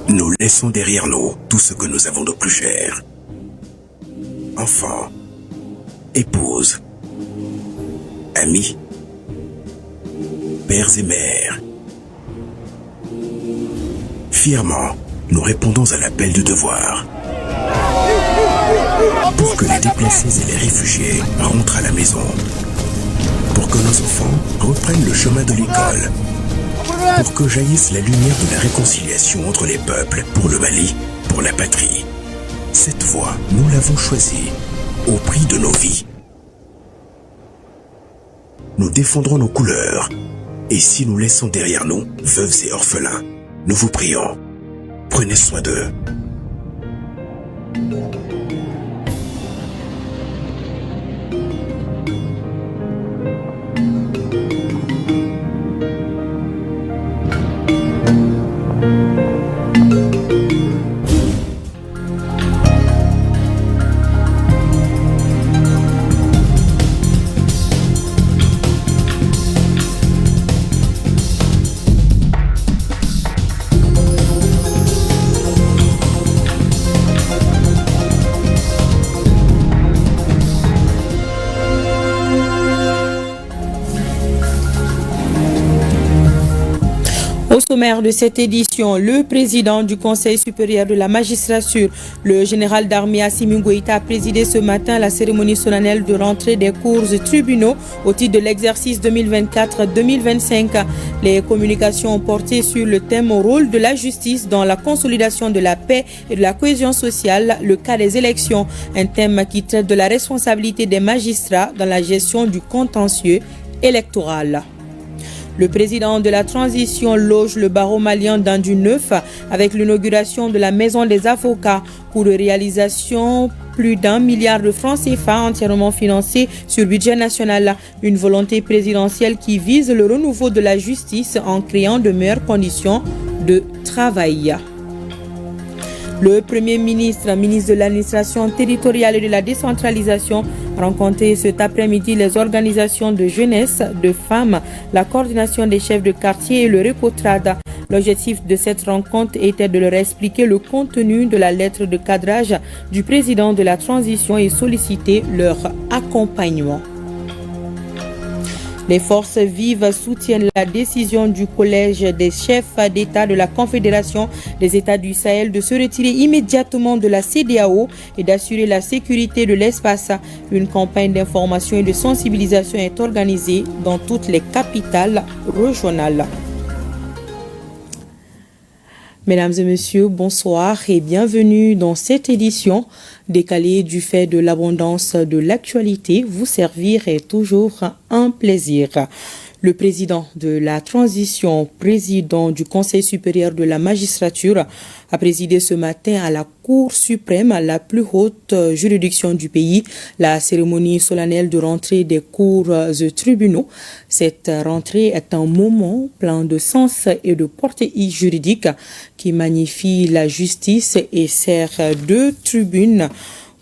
Nous laissons derrière nous tout ce que nous avons de plus cher. Enfants, épouses, amis, pères et mères. Fièrement, nous répondons à l'appel du devoir. Pour que les déplacés et les réfugiés rentrent à la maison. Pour que nos enfants reprennent le chemin de l'école. Pour que jaillisse la lumière de la réconciliation entre les peuples, pour le Mali, pour la patrie. Cette voie, nous l'avons choisie, au prix de nos vies. Nous défendrons nos couleurs. Et si nous laissons derrière nous veuves et orphelins, nous vous prions, prenez soin d'eux. Au sommaire de cette édition, le président du Conseil supérieur de la magistrature, le général d'armée Assimi Goïta, a présidé ce matin la cérémonie solennelle de rentrée des cours et tribunaux au titre de l'exercice 2024-2025. Les communications ont porté sur le thème « Rôle de la justice dans la consolidation de la paix et de la cohésion sociale, le cas des élections », un thème qui traite de la responsabilité des magistrats dans la gestion du contentieux électoral. Le président de la transition loge le barreau malien dans du neuf avec l'inauguration de la maison des avocats pour de réalisation plus d'1 milliard de francs CFA entièrement financés sur budget national. Une volonté présidentielle qui vise le renouveau de la justice en créant de meilleures conditions de travail. Le Premier ministre, ministre de l'administration territoriale et de la décentralisation, a rencontré cet après-midi les organisations de jeunesse, de femmes, la coordination des chefs de quartier et le Récotrad. L'objectif de cette rencontre était de leur expliquer le contenu de la lettre de cadrage du président de la transition et solliciter leur accompagnement. Les forces vives soutiennent la décision du collège des chefs d'État de la Confédération des États du Sahel de se retirer immédiatement de la CEDEAO et d'assurer la sécurité de l'espace. Une campagne d'information et de sensibilisation est organisée dans toutes les capitales régionales. Mesdames et messieurs, bonsoir et bienvenue dans cette édition décalée du fait de l'abondance de l'actualité. Vous servir est toujours un plaisir. Le président de la transition, président du Conseil supérieur de la magistrature, a présidé ce matin à la Cour suprême, la plus haute juridiction du pays, la cérémonie solennelle de rentrée des cours et tribunaux. Cette rentrée est un moment plein de sens et de portée juridique qui magnifie la justice et sert de tribune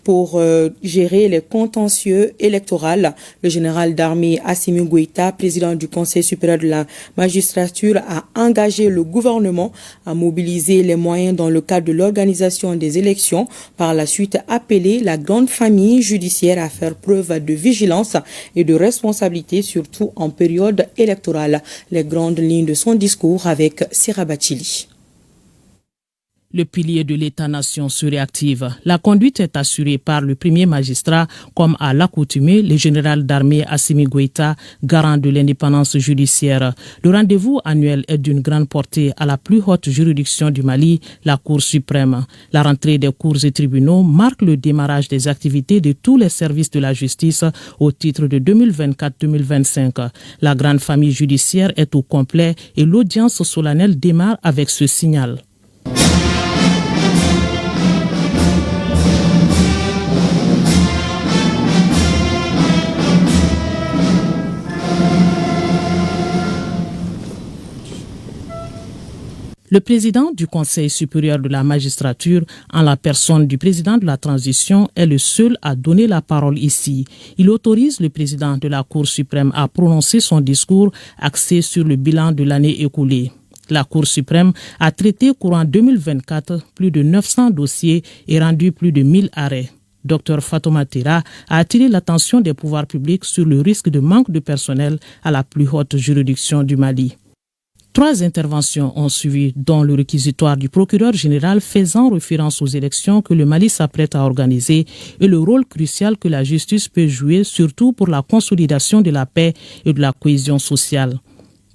pour gérer les contentieux électoraux. Le général d'armée Assimi Goïta, président du Conseil supérieur de la magistrature, a engagé le gouvernement à mobiliser les moyens dans le cadre de l'organisation des élections. Par la suite, appelé la grande famille judiciaire à faire preuve de vigilance et de responsabilité, surtout en période électorale. Les grandes lignes de son discours avec Sera Bachili. Le pilier de l'État-nation se réactive. La conduite est assurée par le premier magistrat, comme à l'accoutumée, le général d'armée Assimi Goïta, garant de l'indépendance judiciaire. Le rendez-vous annuel est d'une grande portée à la plus haute juridiction du Mali, la Cour suprême. La rentrée des cours et tribunaux marque le démarrage des activités de tous les services de la justice au titre de 2024-2025. La grande famille judiciaire est au complet et l'audience solennelle démarre avec ce signal. Le président du Conseil supérieur de la magistrature, en la personne du président de la transition, est le seul à donner la parole ici. Il autorise le président de la Cour suprême à prononcer son discours axé sur le bilan de l'année écoulée. La Cour suprême a traité courant 2024 plus de 900 dossiers et rendu plus de 1000 arrêts. Dr Fatouma Tera a attiré l'attention des pouvoirs publics sur le risque de manque de personnel à la plus haute juridiction du Mali. 3 interventions ont suivi, dont le réquisitoire du procureur général faisant référence aux élections que le Mali s'apprête à organiser et le rôle crucial que la justice peut jouer, surtout pour la consolidation de la paix et de la cohésion sociale.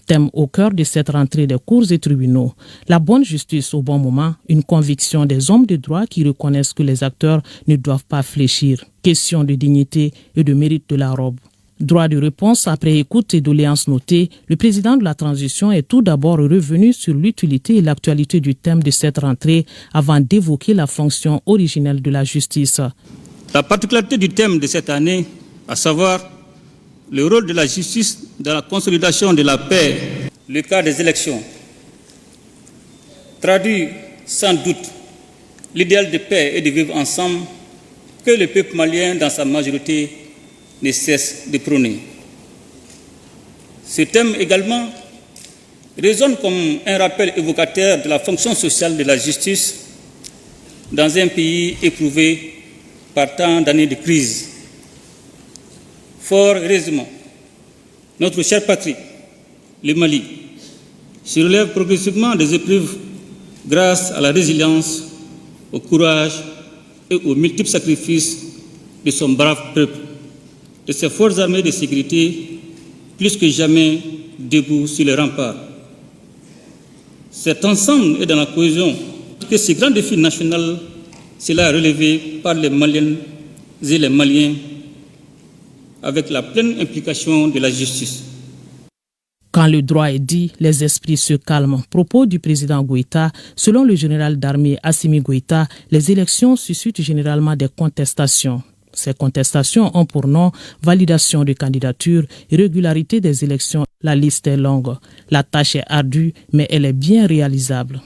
Thème au cœur de cette rentrée des cours et tribunaux, la bonne justice au bon moment, une conviction des hommes de droit qui reconnaissent que les acteurs ne doivent pas fléchir. Question de dignité et de mérite de la robe. Droit de réponse après écoute et doléances notées, le président de la transition est tout d'abord revenu sur l'utilité et l'actualité du thème de cette rentrée avant d'évoquer la fonction originelle de la justice. La particularité du thème de cette année, à savoir le rôle de la justice dans la consolidation de la paix, le cas des élections, traduit sans doute l'idéal de paix et de vivre ensemble que le peuple malien dans sa majorité ne cesse de prôner. Ce thème également résonne comme un rappel évocateur de la fonction sociale de la justice dans un pays éprouvé par tant d'années de crise. Fort heureusement, notre chère patrie, le Mali, se relève progressivement des épreuves grâce à la résilience, au courage et aux multiples sacrifices de son brave peuple, de ses forces armées de sécurité, plus que jamais debout sur les remparts. Cet ensemble est dans la cohésion que ce grand défi national sera relevé par les Maliennes et les Maliens avec la pleine implication de la justice. Quand le droit est dit, les esprits se calment. Propos du président Goïta, selon le général d'armée Assimi Goïta, les élections suscitent généralement des contestations. Ces contestations ont pour nom validation de candidature, régularité des élections. La liste est longue. La tâche est ardue, mais elle est bien réalisable.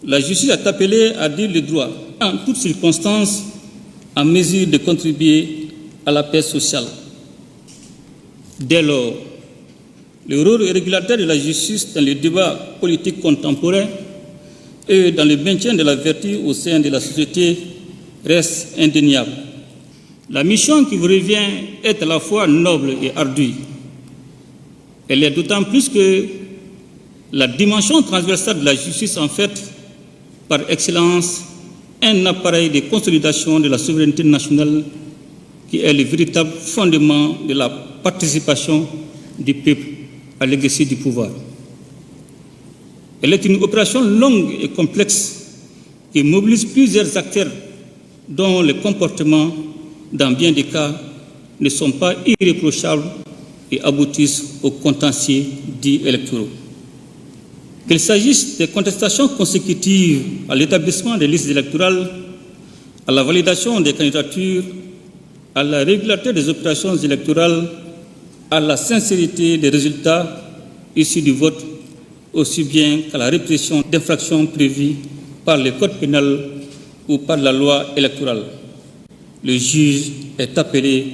La justice est appelée à dire le droit, en toutes circonstances, en mesure de contribuer à la paix sociale. Dès lors, le rôle régulateur de la justice dans le débat politique contemporain et dans le maintien de la vertu au sein de la société reste indéniable. La mission qui vous revient est à la fois noble et ardue. Elle est d'autant plus que la dimension transversale de la justice en fait, par excellence, un appareil de consolidation de la souveraineté nationale qui est le véritable fondement de la participation du peuple à l'exercice du pouvoir. Elle est une opération longue et complexe qui mobilise plusieurs acteurs dont les comportements, dans bien des cas, ne sont pas irréprochables et aboutissent aux contentieux dits électoraux. Qu'il s'agisse des contestations consécutives à l'établissement des listes électorales, à la validation des candidatures, à la régularité des opérations électorales, à la sincérité des résultats issus du vote, aussi bien qu'à la répression d'infractions prévues par le code pénal ou par la loi électorale. Le juge est appelé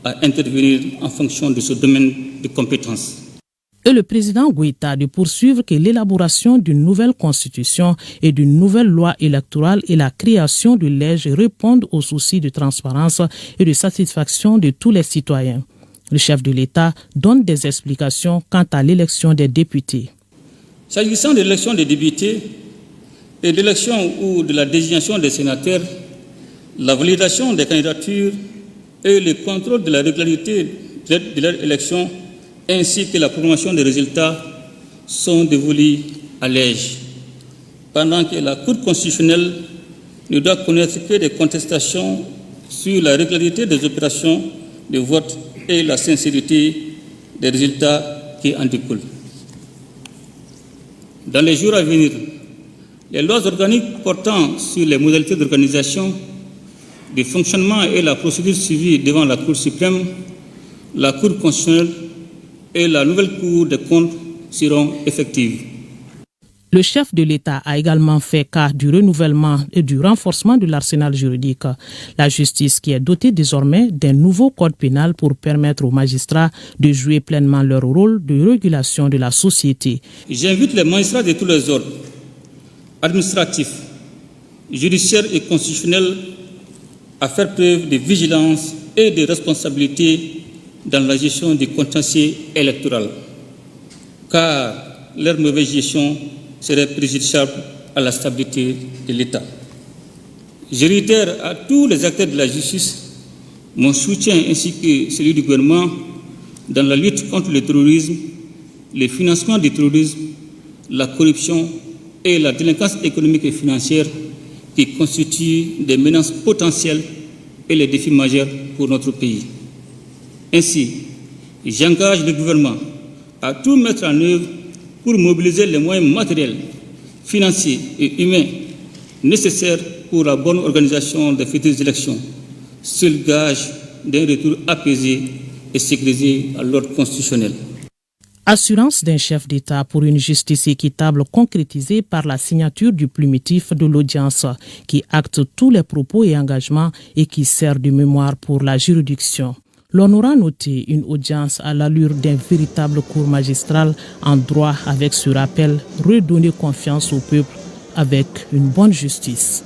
à intervenir en fonction de ce domaine de compétence. Et le président Goïta de poursuivre que l'élaboration d'une nouvelle constitution et d'une nouvelle loi électorale et la création de legs répondent aux soucis de transparence et de satisfaction de tous les citoyens. Le chef de l'État donne des explications quant à l'élection des députés. S'agissant de l'élection des députés et de l'élection ou de la désignation des sénateurs, la validation des candidatures et le contrôle de la régularité de leur élection ainsi que la promotion des résultats sont dévolus à l'EJ, pendant que la Cour constitutionnelle ne doit connaître que des contestations sur la régularité des opérations de vote et la sincérité des résultats qui en découlent. Dans les jours à venir, les lois organiques portant sur les modalités d'organisation, de fonctionnement et la procédure suivie devant la Cour suprême, la Cour constitutionnelle et la nouvelle Cour des comptes seront effectives. Le chef de l'État a également fait cas du renouvellement et du renforcement de l'arsenal juridique. La justice qui est dotée désormais d'un nouveau code pénal pour permettre aux magistrats de jouer pleinement leur rôle de régulation de la société. J'invite les magistrats de tous les ordres, administratifs, judiciaires et constitutionnels, à faire preuve de vigilance et de responsabilité dans la gestion du contentieux électoral, car leur mauvaise gestion serait préjudiciable à la stabilité de l'État. Je réitère à tous les acteurs de la justice mon soutien ainsi que celui du gouvernement dans la lutte contre le terrorisme, le financement du terrorisme, la corruption et la délinquance économique et financière qui constituent des menaces potentielles et les défis majeurs pour notre pays. Ainsi, j'engage le gouvernement à tout mettre en œuvre pour mobiliser les moyens matériels, financiers et humains nécessaires pour la bonne organisation des futures élections, seul gage d'un retour apaisé et sécurisé à l'ordre constitutionnel. Assurance d'un chef d'État pour une justice équitable concrétisée par la signature du plumitif de l'audience qui acte tous les propos et engagements et qui sert de mémoire pour la juridiction. L'on aura noté une audience à l'allure d'un véritable cours magistral en droit avec ce rappel, redonner confiance au peuple avec une bonne justice.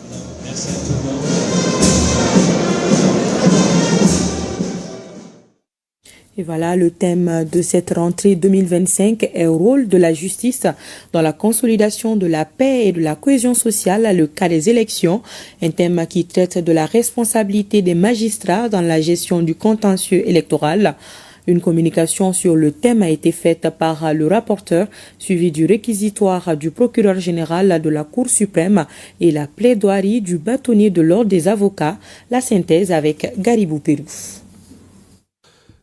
Et voilà, le thème de cette rentrée 2025 est le rôle de la justice dans la consolidation de la paix et de la cohésion sociale, le cas des élections, un thème qui traite de la responsabilité des magistrats dans la gestion du contentieux électoral. Une communication sur le thème a été faite par le rapporteur, suivi du réquisitoire du procureur général de la Cour suprême et la plaidoirie du bâtonnier de l'ordre des avocats, la synthèse avec Garibou Pérouf.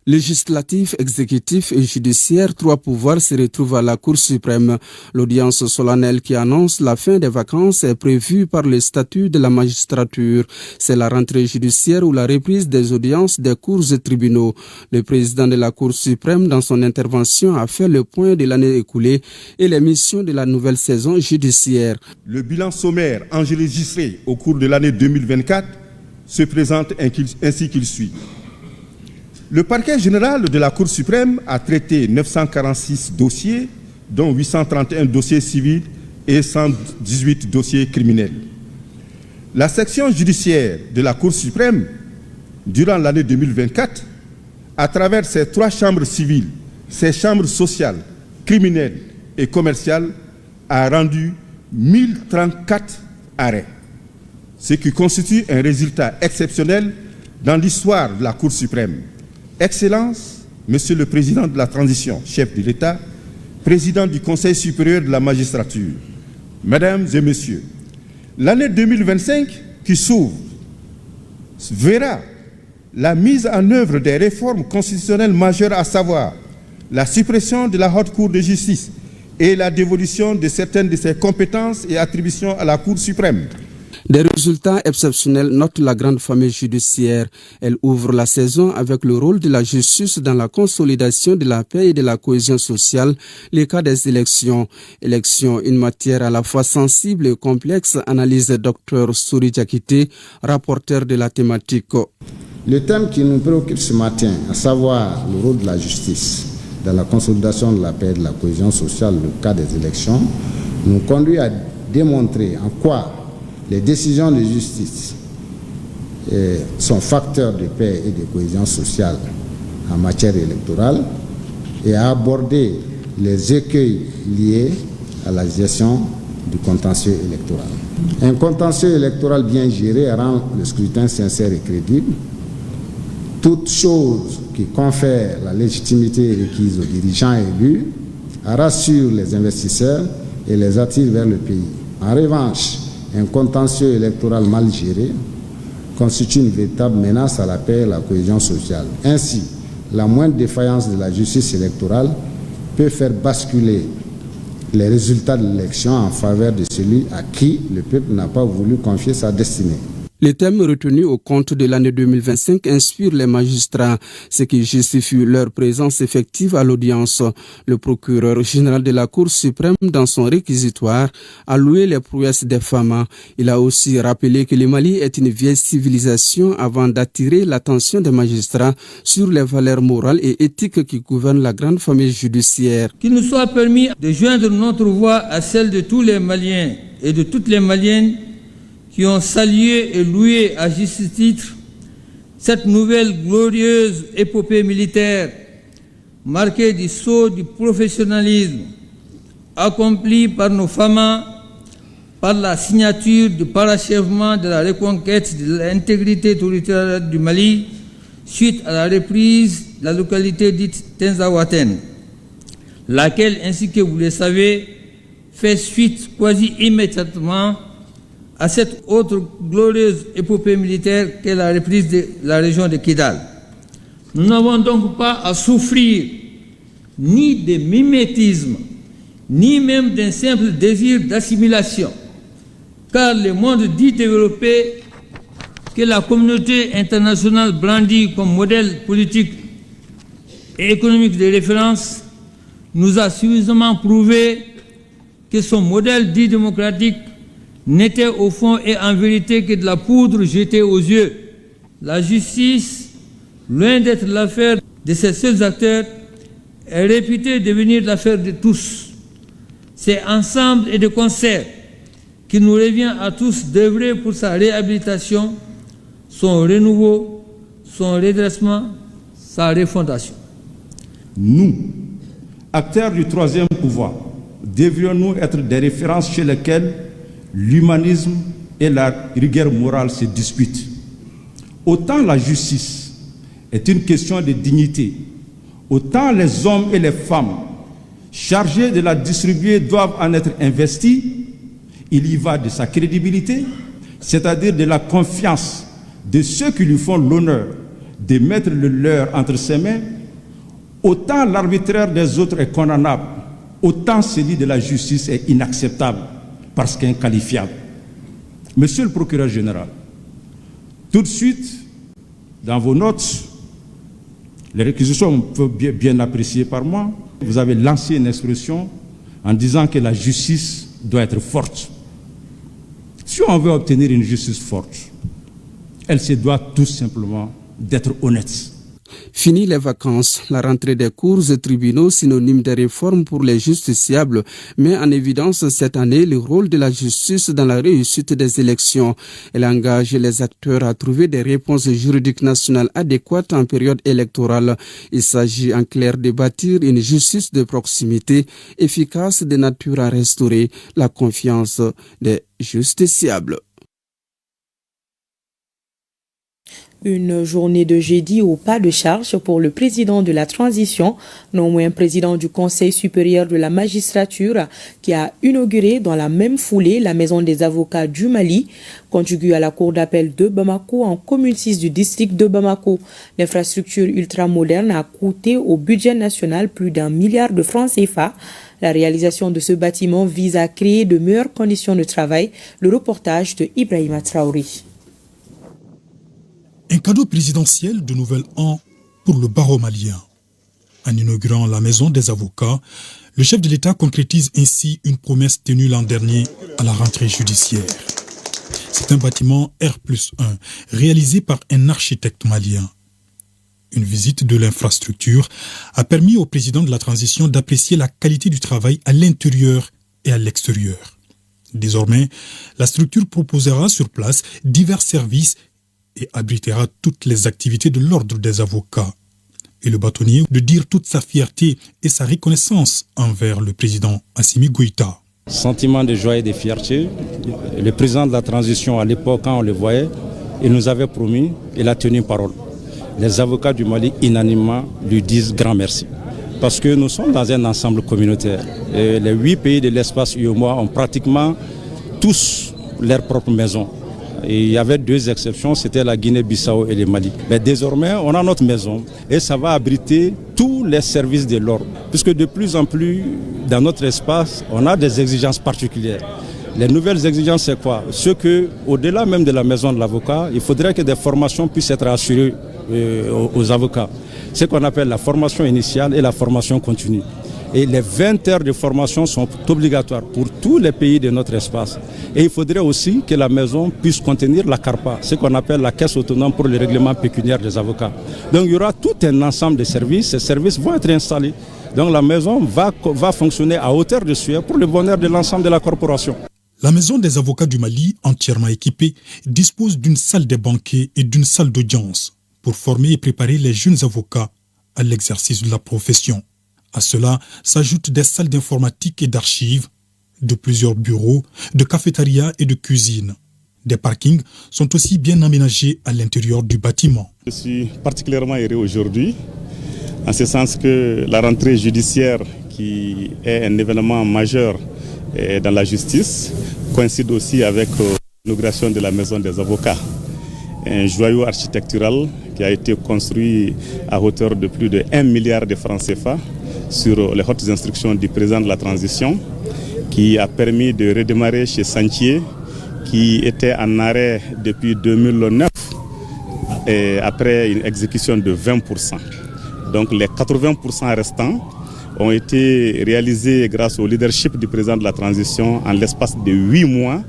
Législatif, exécutif et judiciaire, trois pouvoirs se retrouvent à la Cour suprême. L'audience solennelle qui annonce la fin des vacances est prévue par le statut de la magistrature. C'est la rentrée judiciaire ou la reprise des audiences des cours et tribunaux. Le président de la Cour suprême, dans son intervention, a fait le point de l'année écoulée et les missions de la nouvelle saison judiciaire. Le bilan sommaire enregistré au cours de l'année 2024 se présente ainsi qu'il suit. Le parquet général de la Cour suprême a traité 946 dossiers, dont 831 dossiers civils et 118 dossiers criminels. La section judiciaire de la Cour suprême, durant l'année 2024, à travers ses trois chambres civiles, ses chambres sociales, criminelles et commerciales, a rendu 1034 arrêts, ce qui constitue un résultat exceptionnel dans l'histoire de la Cour suprême. Excellence, Monsieur le Président de la Transition, chef de l'État, Président du Conseil supérieur de la magistrature, Mesdames et Messieurs, l'année 2025 qui s'ouvre verra la mise en œuvre des réformes constitutionnelles majeures, à savoir la suppression de la Haute Cour de justice et la dévolution de certaines de ses compétences et attributions à la Cour suprême. Des résultats exceptionnels note la grande famille judiciaire. Elle ouvre la saison avec le rôle de la justice dans la consolidation de la paix et de la cohésion sociale, les cas des élections. Élections, une matière à la fois sensible et complexe, analyse Dr Souri Diakité, rapporteur de la thématique. Le thème qui nous préoccupe ce matin, à savoir le rôle de la justice dans la consolidation de la paix et de la cohésion sociale, le cas des élections, nous conduit à démontrer en quoi les décisions de justice sont facteurs de paix et de cohésion sociale en matière électorale et à aborder les écueils liés à la gestion du contentieux électoral. Un contentieux électoral bien géré rend le scrutin sincère et crédible. Toute chose qui confère la légitimité requise aux dirigeants élus rassure les investisseurs et les attire vers le pays. En revanche, un contentieux électoral mal géré constitue une véritable menace à la paix et à la cohésion sociale. Ainsi, la moindre défaillance de la justice électorale peut faire basculer les résultats de l'élection en faveur de celui à qui le peuple n'a pas voulu confier sa destinée. Les thèmes retenus au compte de l'année 2025 inspirent les magistrats, ce qui justifie leur présence effective à l'audience. Le procureur général de la Cour suprême, dans son réquisitoire, a loué les prouesses des femmes. Il a aussi rappelé que le Mali est une vieille civilisation avant d'attirer l'attention des magistrats sur les valeurs morales et éthiques qui gouvernent la grande famille judiciaire. Qu'il nous soit permis de joindre notre voix à celle de tous les Maliens et de toutes les Maliennes qui ont salué et loué à juste titre cette nouvelle glorieuse épopée militaire marquée du sceau du professionnalisme accompli par nos femmes par la signature du parachèvement de la reconquête de l'intégrité territoriale du Mali suite à la reprise de la localité dite Tenzawaten, laquelle, ainsi que vous le savez, fait suite quasi immédiatement à cette autre glorieuse épopée militaire qu'est la reprise de la région de Kidal. Nous n'avons donc pas à souffrir ni de mimétisme, ni même d'un simple désir d'assimilation, car le monde dit développé que la communauté internationale brandit comme modèle politique et économique de référence nous a suffisamment prouvé que son modèle dit démocratique n'était au fond et en vérité que de la poudre jetée aux yeux. La justice, loin d'être l'affaire de ses seuls acteurs, est réputée devenir l'affaire de tous. C'est ensemble et de concert qu'il nous revient à tous d'œuvrer pour sa réhabilitation, son renouveau, son redressement, sa refondation. Nous, acteurs du troisième pouvoir, devrions-nous être des références chez lesquelles l'humanisme et la rigueur morale se disputent. Autant la justice est une question de dignité, autant les hommes et les femmes chargés de la distribuer doivent en être investis. Il y va de sa crédibilité, c'est-à-dire de la confiance de ceux qui lui font l'honneur de mettre le leur entre ses mains. Autant l'arbitraire des autres est condamnable, autant celui de la justice est inacceptable parce qu'inqualifiable. Monsieur le procureur général, tout de suite, dans vos notes, les réquisitions peuvent bien appréciées par moi, vous avez lancé une expression en disant que la justice doit être forte. Si on veut obtenir une justice forte, elle se doit tout simplement d'être honnête. Fini les vacances, la rentrée des cours et tribunaux, synonyme de réforme pour les justiciables, met en évidence cette année le rôle de la justice dans la réussite des élections. Elle engage les acteurs à trouver des réponses juridiques nationales adéquates en période électorale. Il s'agit en clair de bâtir une justice de proximité efficace de nature à restaurer la confiance des justiciables. Une journée de jeudi au pas de charge pour le président de la transition, non moins président du Conseil supérieur de la magistrature, qui a inauguré dans la même foulée la maison des avocats du Mali, contiguë à la cour d'appel de Bamako en commune 6 du district de Bamako. L'infrastructure ultramoderne a coûté au budget national plus d'1 milliard de francs CFA. La réalisation de ce bâtiment vise à créer de meilleures conditions de travail. Le reportage de Ibrahima Traoré. Un cadeau présidentiel de nouvel an pour le barreau malien. En inaugurant la maison des avocats, le chef de l'État concrétise ainsi une promesse tenue l'an dernier à la rentrée judiciaire. C'est un bâtiment R+1 réalisé par un architecte malien. Une visite de l'infrastructure a permis au président de la transition d'apprécier la qualité du travail à l'intérieur et à l'extérieur. Désormais, la structure proposera sur place divers services et abritera toutes les activités de l'ordre des avocats. Et le bâtonnier de dire toute sa fierté et sa reconnaissance envers le président Assimi Goïta. Sentiment de joie et de fierté. Le président de la transition, à l'époque, quand on le voyait, il nous avait promis, il a tenu parole. Les avocats du Mali, unanimement, lui disent grand merci. Parce que nous sommes dans un ensemble communautaire. Et les 8 pays de l'espace UEMOA ont pratiquement tous leur propre maison. Et il y avait 2 exceptions, c'était la Guinée-Bissau et le Mali. Mais désormais, on a notre maison et ça va abriter tous les services de l'ordre. Puisque de plus en plus, dans notre espace, on a des exigences particulières. Les nouvelles exigences, c'est quoi? Ce que, au-delà même de la maison de l'avocat, il faudrait que des formations puissent être assurées aux avocats. Ce qu'on appelle la formation initiale et la formation continue. Et les 20 heures de formation sont obligatoires pour tous les pays de notre espace. Et il faudrait aussi que la maison puisse contenir la CARPA, ce qu'on appelle la caisse autonome pour le règlement pécuniaire des avocats. Donc il y aura tout un ensemble de services. Ces services vont être installés. Donc la maison va fonctionner à hauteur de souhait pour le bonheur de l'ensemble de la corporation. La maison des avocats du Mali, entièrement équipée, dispose d'une salle des banquets et d'une salle d'audience pour former et préparer les jeunes avocats à l'exercice de la profession. À cela s'ajoutent des salles d'informatique et d'archives, de plusieurs bureaux, de cafétérias et de cuisine. Des parkings sont aussi bien aménagés à l'intérieur du bâtiment. Je suis particulièrement heureux aujourd'hui, en ce sens que la rentrée judiciaire, qui est un événement majeur dans la justice, coïncide aussi avec l'inauguration de la maison des avocats. Un joyau architectural qui a été construit à hauteur de plus de 1 milliard de francs CFA sur les hautes instructions du président de la transition, qui a permis de redémarrer chez Santier, qui était en arrêt depuis 2009, et après une exécution de 20%. Donc les 80% restants ont été réalisés grâce au leadership du président de la transition en l'espace de 8 mois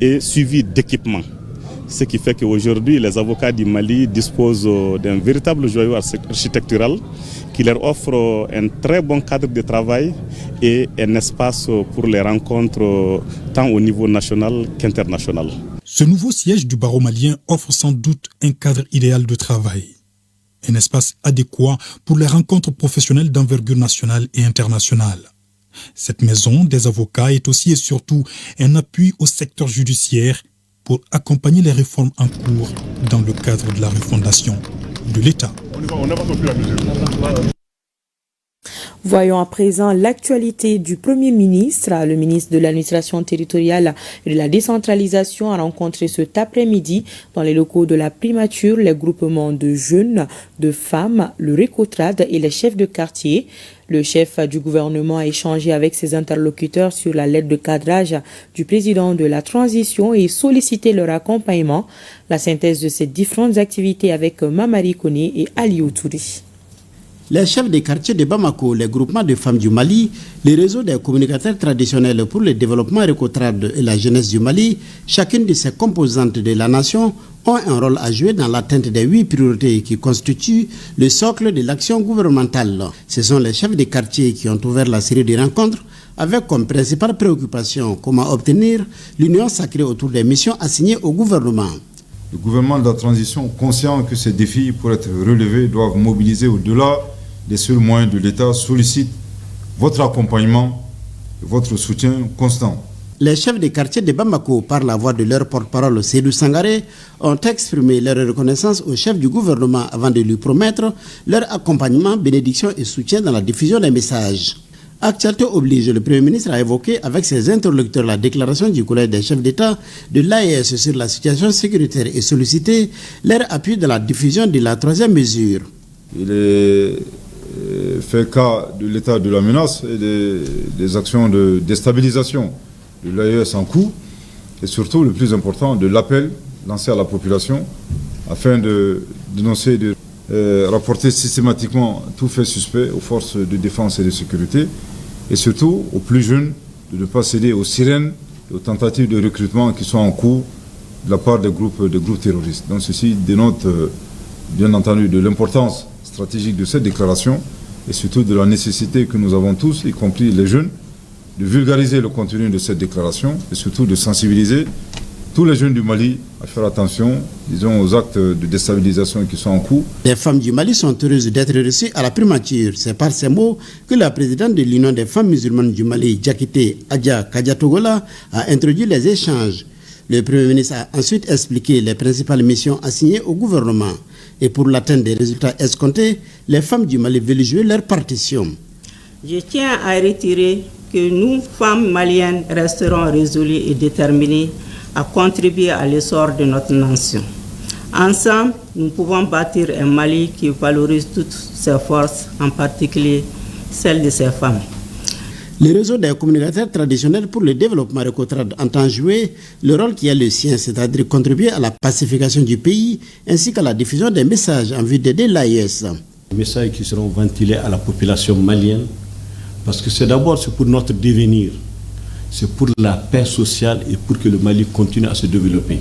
et suivi d'équipements. Ce qui fait qu'aujourd'hui, les avocats du Mali disposent d'un véritable joyau architectural qui leur offre un très bon cadre de travail et un espace pour les rencontres tant au niveau national qu'international. Ce nouveau siège du barreau malien offre sans doute un cadre idéal de travail. Un espace adéquat pour les rencontres professionnelles d'envergure nationale et internationale. Cette maison des avocats est aussi et surtout un appui au secteur judiciaire pour accompagner les réformes en cours dans le cadre de la refondation de l'État. Voyons à présent l'actualité du Premier ministre. Le ministre de l'Administration territoriale et de la décentralisation a rencontré cet après-midi dans les locaux de la primature les groupements de jeunes, de femmes, le Récotrade et les chefs de quartier. Le chef du gouvernement a échangé avec ses interlocuteurs sur la lettre de cadrage du président de la transition et sollicité leur accompagnement. La synthèse de ces différentes activités avec Mamari Koné et Aliou Touri. Les chefs des quartiers de Bamako, les groupements de femmes du Mali, les réseaux des communicateurs traditionnels pour le développement Récotrade et la jeunesse du Mali, chacune de ces composantes de la nation ont un rôle à jouer dans l'atteinte des 8 priorités qui constituent le socle de l'action gouvernementale. Ce sont les chefs des quartiers qui ont ouvert la série de rencontres avec comme principale préoccupation comment obtenir l'union sacrée autour des missions assignées au gouvernement. Le gouvernement de la transition, conscient que ces défis, pour être relevés, doivent mobiliser au-delà des seuls moyens de l'État, sollicite votre accompagnement et votre soutien constant. Les chefs des quartiers de Bamako, par la voix de leur porte-parole Seydou Sangaré, ont exprimé leur reconnaissance au chef du gouvernement avant de lui promettre leur accompagnement, bénédiction et soutien dans la diffusion des messages. Actualité oblige, le Premier ministre a évoqué avec ses interlocuteurs la déclaration du collège des chefs d'État de l'AES sur la situation sécuritaire et sollicité leur appui dans la diffusion de la 3e mesure. Il est fait cas de l'état de la menace et des actions de déstabilisation de l'AES en cours et surtout, le plus important, de l'appel lancé à la population afin de dénoncer, de rapporter systématiquement tout fait suspect aux forces de défense et de sécurité et surtout aux plus jeunes de ne pas céder aux sirènes et aux tentatives de recrutement qui sont en cours de la part des groupes terroristes. Donc ceci dénote bien entendu de l'importance stratégique de cette déclaration et surtout de la nécessité que nous avons tous, y compris les jeunes, de vulgariser le contenu de cette déclaration et surtout de sensibiliser tous les jeunes du Mali à faire attention, disons, aux actes de déstabilisation qui sont en cours. Les femmes du Mali sont heureuses d'être reçues à la primature. C'est par ces mots que la présidente de l'Union des femmes musulmanes du Mali, Diakité Adja Kadiatogola, a introduit les échanges. Le Premier ministre a ensuite expliqué les principales missions assignées au gouvernement. Et pour l'atteinte des résultats escomptés, les femmes du Mali veulent jouer leur partition. Je tiens à retirer que nous, femmes maliennes, resterons résolues et déterminées à contribuer à l'essor de notre nation. Ensemble, nous pouvons bâtir un Mali qui valorise toutes ses forces, en particulier celles de ses femmes. Le réseau des communicateurs traditionnels pour le développement Recotrad entend jouer le rôle qui est le sien, c'est-à-dire contribuer à la pacification du pays ainsi qu'à la diffusion des messages en vue d'aider l'AES. Les messages qui seront ventilés à la population malienne, parce que c'est pour notre devenir, c'est pour la paix sociale et pour que le Mali continue à se développer.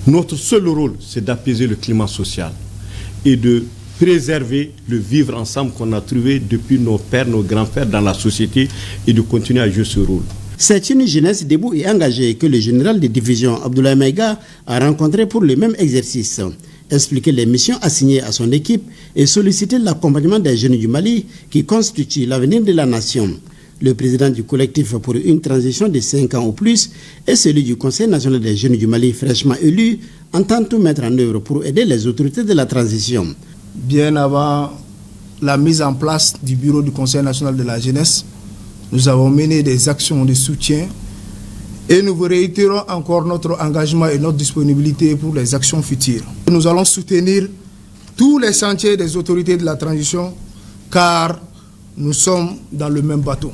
Notre seul rôle, c'est d'apaiser le climat social et de préserver le vivre ensemble qu'on a trouvé depuis nos pères, nos grands-pères dans la société et de continuer à jouer ce rôle. C'est une jeunesse debout et engagée que le général de division Abdoulaye Maïga a rencontré pour le même exercice. Expliquer les missions assignées à son équipe et solliciter l'accompagnement des jeunes du Mali qui constituent l'avenir de la nation. Le président du collectif pour une transition de 5 ans ou plus et celui du Conseil national des jeunes du Mali fraîchement élu entend tout mettre en œuvre pour aider les autorités de la transition. Bien avant la mise en place du bureau du Conseil national de la jeunesse, nous avons mené des actions de soutien et nous vous réitérons encore notre engagement et notre disponibilité pour les actions futures. Nous allons soutenir tous les chantiers des autorités de la transition car nous sommes dans le même bateau.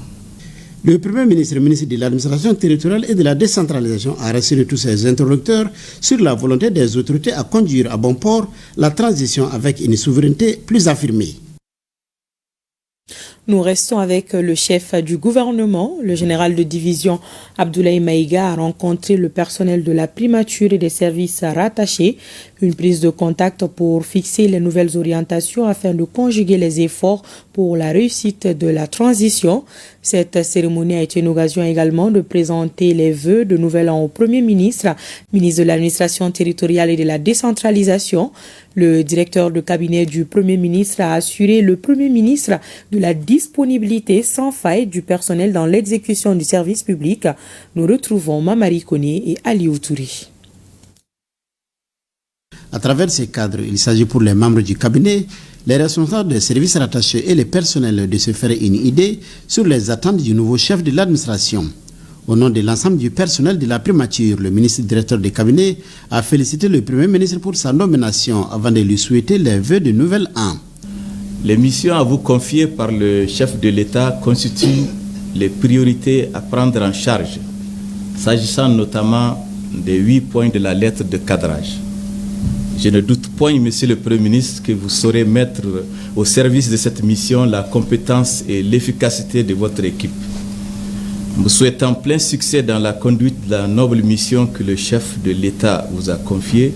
Le Premier ministre, ministre de l'administration territoriale et de la décentralisation, a rassuré tous ses interlocuteurs sur la volonté des autorités à conduire à bon port la transition avec une souveraineté plus affirmée. Nous restons avec le chef du gouvernement. Le général de division Abdoulaye Maïga a rencontré le personnel de la primature et des services rattachés. Une prise de contact pour fixer les nouvelles orientations afin de conjuguer les efforts pour la réussite de la transition. Cette cérémonie a été une occasion également de présenter les vœux de nouvel an au Premier ministre, ministre de l'administration territoriale et de la décentralisation. Le directeur de cabinet du Premier ministre a assuré le Premier ministre de la disponibilité sans faille du personnel dans l'exécution du service public. Nous retrouvons Mamari Koné et Ali Outouri. À travers ces cadres, il s'agit pour les membres du cabinet, les responsables des services rattachés et les personnels de se faire une idée sur les attentes du nouveau chef de l'administration. Au nom de l'ensemble du personnel de la primature, le ministre directeur du cabinet a félicité le Premier ministre pour sa nomination avant de lui souhaiter les vœux de nouvel an. Les missions à vous confier par le chef de l'État constituent les priorités à prendre en charge, s'agissant notamment des 8 points de la lettre de cadrage. Je ne doute point, Monsieur le Premier ministre, que vous saurez mettre au service de cette mission la compétence et l'efficacité de votre équipe. Vous souhaitant plein succès dans la conduite de la noble mission que le chef de l'État vous a confiée,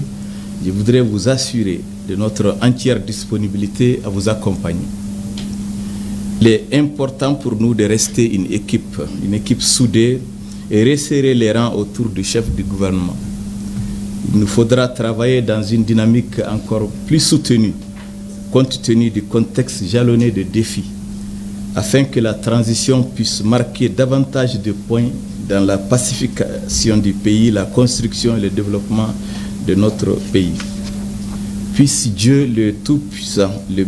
je voudrais vous assurer de notre entière disponibilité à vous accompagner. Il est important pour nous de rester une équipe soudée et resserrer les rangs autour du chef du gouvernement. Il nous faudra travailler dans une dynamique encore plus soutenue, compte tenu du contexte jalonné de défis, afin que la transition puisse marquer davantage de points dans la pacification du pays, la construction et le développement de notre pays. Puisse Dieu le Tout-Puissant, le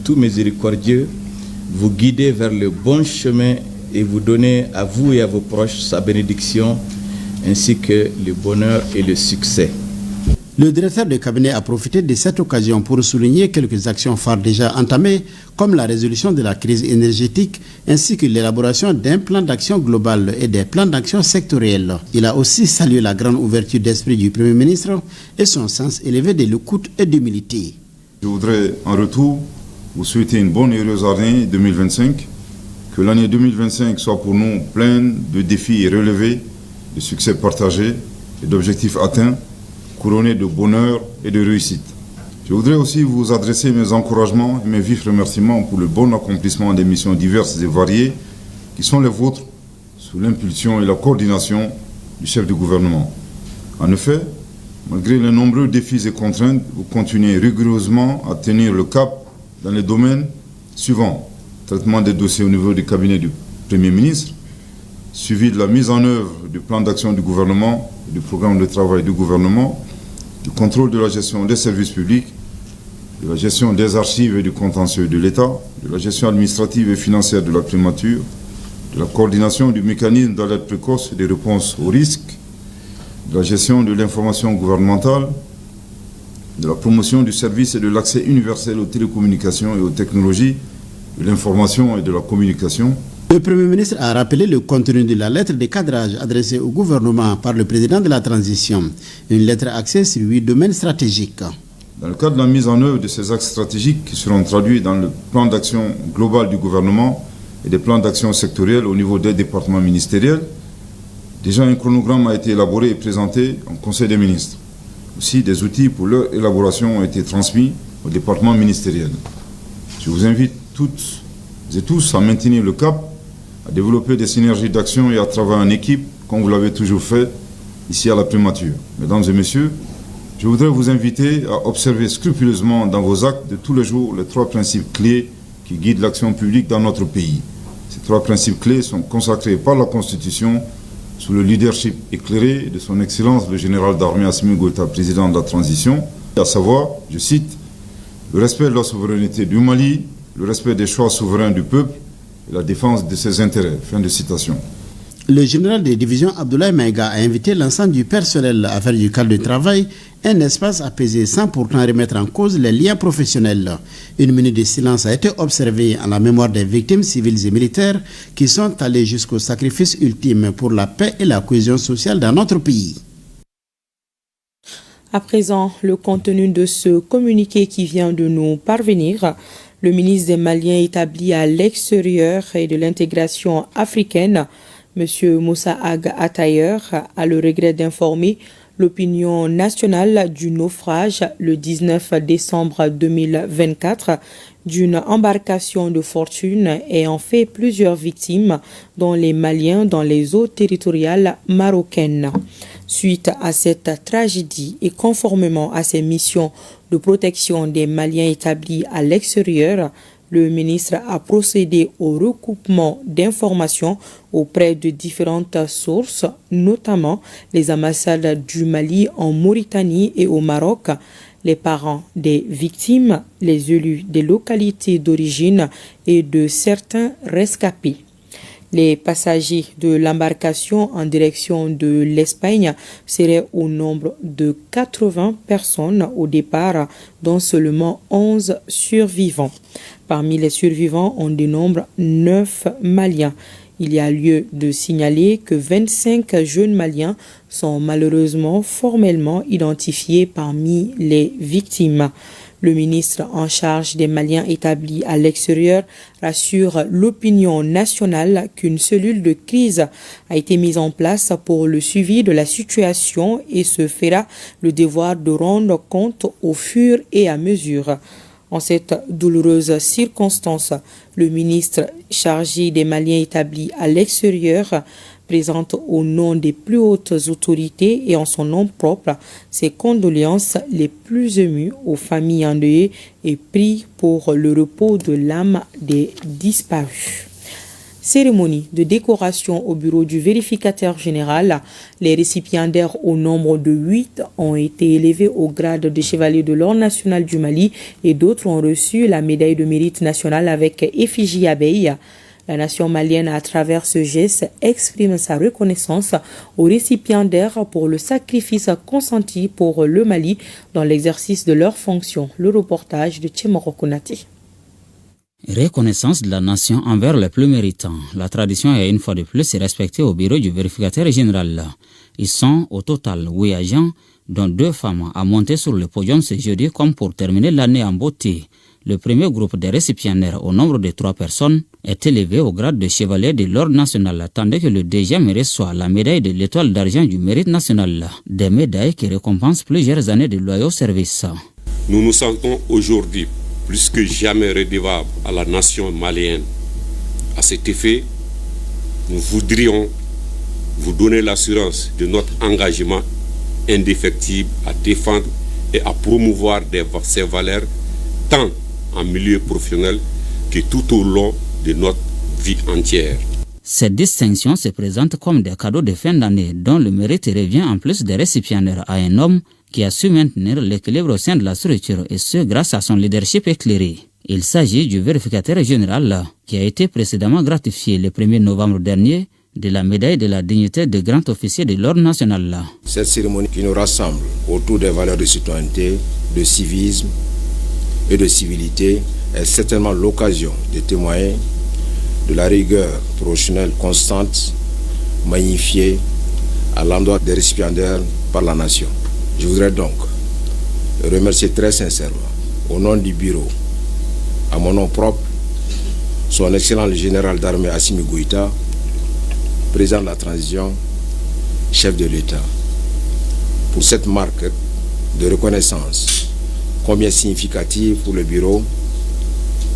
tout miséricordieux, vous guider vers le bon chemin et vous donner à vous et à vos proches sa bénédiction, ainsi que le bonheur et le succès. Le directeur de cabinet a profité de cette occasion pour souligner quelques actions phares déjà entamées, comme la résolution de la crise énergétique, ainsi que l'élaboration d'un plan d'action global et des plans d'action sectoriels. Il a aussi salué la grande ouverture d'esprit du Premier ministre et son sens élevé de l'écoute et d'humilité. Je voudrais en retour vous souhaiter une bonne et heureuse année 2025, que l'année 2025 soit pour nous pleine de défis et relevés, de succès partagés et d'objectifs atteints, couronné de bonheur et de réussite. Je voudrais aussi vous adresser mes encouragements et mes vifs remerciements pour le bon accomplissement des missions diverses et variées qui sont les vôtres sous l'impulsion et la coordination du chef du gouvernement. En effet, malgré les nombreux défis et contraintes, vous continuez rigoureusement à tenir le cap dans les domaines suivants. Traitement des dossiers au niveau du cabinet du Premier ministre, suivi de la mise en œuvre du plan d'action du gouvernement et du programme de travail du gouvernement, du contrôle de la gestion des services publics, de la gestion des archives et du contentieux de l'État, de la gestion administrative et financière de la primature, de la coordination du mécanisme d'alerte précoce et des réponses aux risques, de la gestion de l'information gouvernementale, de la promotion du service et de l'accès universel aux télécommunications et aux technologies, de l'information et de la communication. Le Premier ministre a rappelé le contenu de la lettre de cadrage adressée au gouvernement par le président de la transition, une lettre axée sur 8 domaines stratégiques. Dans le cadre de la mise en œuvre de ces axes stratégiques qui seront traduits dans le plan d'action global du gouvernement et des plans d'action sectoriels au niveau des départements ministériels, déjà un chronogramme a été élaboré et présenté au Conseil des ministres. Aussi, des outils pour leur élaboration ont été transmis au département ministériel. Je vous invite toutes et tous à maintenir le cap, à développer des synergies d'action et à travailler en équipe, comme vous l'avez toujours fait ici à la primature. Mesdames et messieurs, je voudrais vous inviter à observer scrupuleusement dans vos actes de tous les jours les 3 principes clés qui guident l'action publique dans notre pays. Ces 3 principes clés sont consacrés par la Constitution sous le leadership éclairé de son Excellence le général d'armée Assimi Goïta, président de la transition, à savoir, je cite, le respect de la souveraineté du Mali, le respect des choix souverains du peuple et la défense de ses intérêts. Fin de citation. Le général de division Abdoulaye Maïga a invité l'ensemble du personnel à faire du cadre de travail un espace apaisé sans pourtant remettre en cause les liens professionnels. Une minute de silence a été observée en la mémoire des victimes civiles et militaires qui sont allées jusqu'au sacrifice ultime pour la paix et la cohésion sociale dans notre pays. À présent, le contenu de ce communiqué qui vient de nous parvenir. Le ministre des Maliens établi à l'extérieur et de l'intégration africaine, M. Moussa Ag Atayer, a le regret d'informer l'opinion nationale du naufrage le 19 décembre 2024 d'une embarcation de fortune ayant fait plusieurs victimes, dont les Maliens dans les eaux territoriales marocaines. Suite à cette tragédie et conformément à ses missions de protection des Maliens établis à l'extérieur, le ministre a procédé au recoupement d'informations auprès de différentes sources, notamment les ambassades du Mali en Mauritanie et au Maroc, les parents des victimes, les élus des localités d'origine et de certains rescapés. Les passagers de l'embarcation en direction de l'Espagne seraient au nombre de 80 personnes au départ, dont seulement 11 survivants. Parmi les survivants, on dénombre 9 Maliens. Il y a lieu de signaler que 25 jeunes Maliens sont malheureusement formellement identifiés parmi les victimes. Le ministre en charge des Maliens établis à l'extérieur rassure l'opinion nationale qu'une cellule de crise a été mise en place pour le suivi de la situation et se fera le devoir de rendre compte au fur et à mesure. En cette douloureuse circonstance, le ministre chargé des Maliens établis à l'extérieur présente au nom des plus hautes autorités et en son nom propre ses condoléances les plus émues aux familles endeuillées et prie pour le repos de l'âme des disparus. Cérémonie de décoration au bureau du vérificateur général. Les récipiendaires au nombre de 8 ont été élevés au grade de chevalier de l'Ordre national du Mali et d'autres ont reçu la médaille de mérite nationale avec effigie abeille. La nation malienne, à travers ce geste, exprime sa reconnaissance aux récipiendaires pour le sacrifice consenti pour le Mali dans l'exercice de leurs fonctions. Le reportage de Tchemoro Konati. Reconnaissance de la nation envers les plus méritants. La tradition est une fois de plus respectée au bureau du vérificateur général. Ils sont au total 8 agents, dont 2 femmes, à monter sur le podium ce jeudi comme pour terminer l'année en beauté. Le premier groupe des récipiendaires au nombre de 3 personnes est élevé au grade de chevalier de l'Ordre national, tandis que le deuxième reçoit la médaille de l'étoile d'argent du mérite national, des médailles qui récompensent plusieurs années de loyaux services. Nous nous sentons aujourd'hui plus que jamais redevables à la nation malienne. À cet effet, nous voudrions vous donner l'assurance de notre engagement indéfectible à défendre et à promouvoir ces valeurs tant en milieu professionnel que tout au long de notre vie entière. Cette distinction se présente comme des cadeaux de fin d'année dont le mérite revient en plus des récipiendaires à un homme qui a su maintenir l'équilibre au sein de la structure et ce grâce à son leadership éclairé. Il s'agit du vérificateur général qui a été précédemment gratifié le 1er novembre dernier de la médaille de la dignité de grand officier de l'Ordre national. Cette cérémonie qui nous rassemble autour des valeurs de citoyenneté, de civisme et de civilité est certainement l'occasion de témoigner de la rigueur professionnelle constante, magnifiée à l'endroit des récipiendaires par la nation. Je voudrais donc remercier très sincèrement, au nom du bureau, à mon nom propre, son excellent le général d'armée Assimi Goïta, président de la transition, chef de l'État, pour cette marque de reconnaissance, combien significative pour le bureau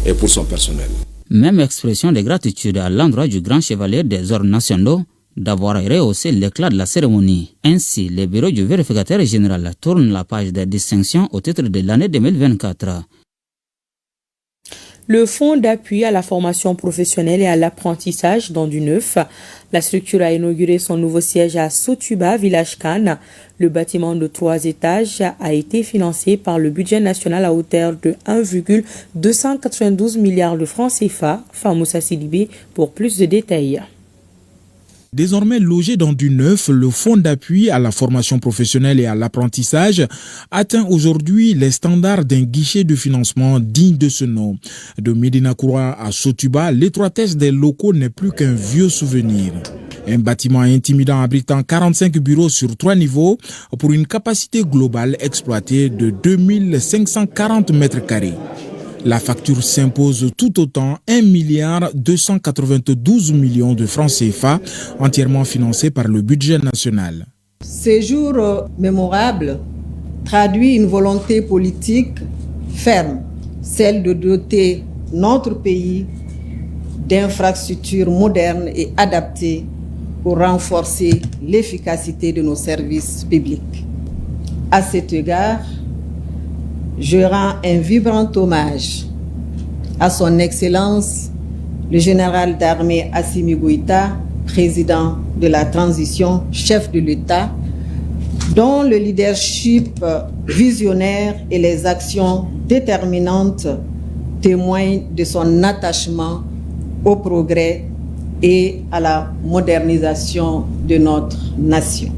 et pour son personnel. Même expression de gratitude à l'endroit du grand chevalier des ordres nationaux d'avoir rehaussé l'éclat de la cérémonie. Ainsi, le bureau du vérificateur général tourne la page des distinctions au titre de l'année 2024. Le fonds d'appui à la formation professionnelle et à l'apprentissage dans du neuf. La structure a inauguré son nouveau siège à Sotuba, village Cannes. Le bâtiment de 3 étages a été financé par le budget national à hauteur de 1,292 milliards de francs CFA. Famoussa Sidibé pour plus de détails. Désormais logé dans du neuf, le fonds d'appui à la formation professionnelle et à l'apprentissage atteint aujourd'hui les standards d'un guichet de financement digne de ce nom. De Médina Kouroua à Sotuba, l'étroitesse des locaux n'est plus qu'un vieux souvenir. Un bâtiment intimidant abritant 45 bureaux sur 3 niveaux pour une capacité globale exploitée de 2540 mètres carrés. La facture s'impose tout autant 1,292 milliard de francs CFA, entièrement financé par le budget national. Ce jour mémorable traduit une volonté politique ferme, celle de doter notre pays d'infrastructures modernes et adaptées pour renforcer l'efficacité de nos services publics. À cet égard, je rends un vibrant hommage à son Excellence, le général d'armée Assimi Goïta, président de la transition, chef de l'État, dont le leadership visionnaire et les actions déterminantes témoignent de son attachement au progrès et à la modernisation de notre nation.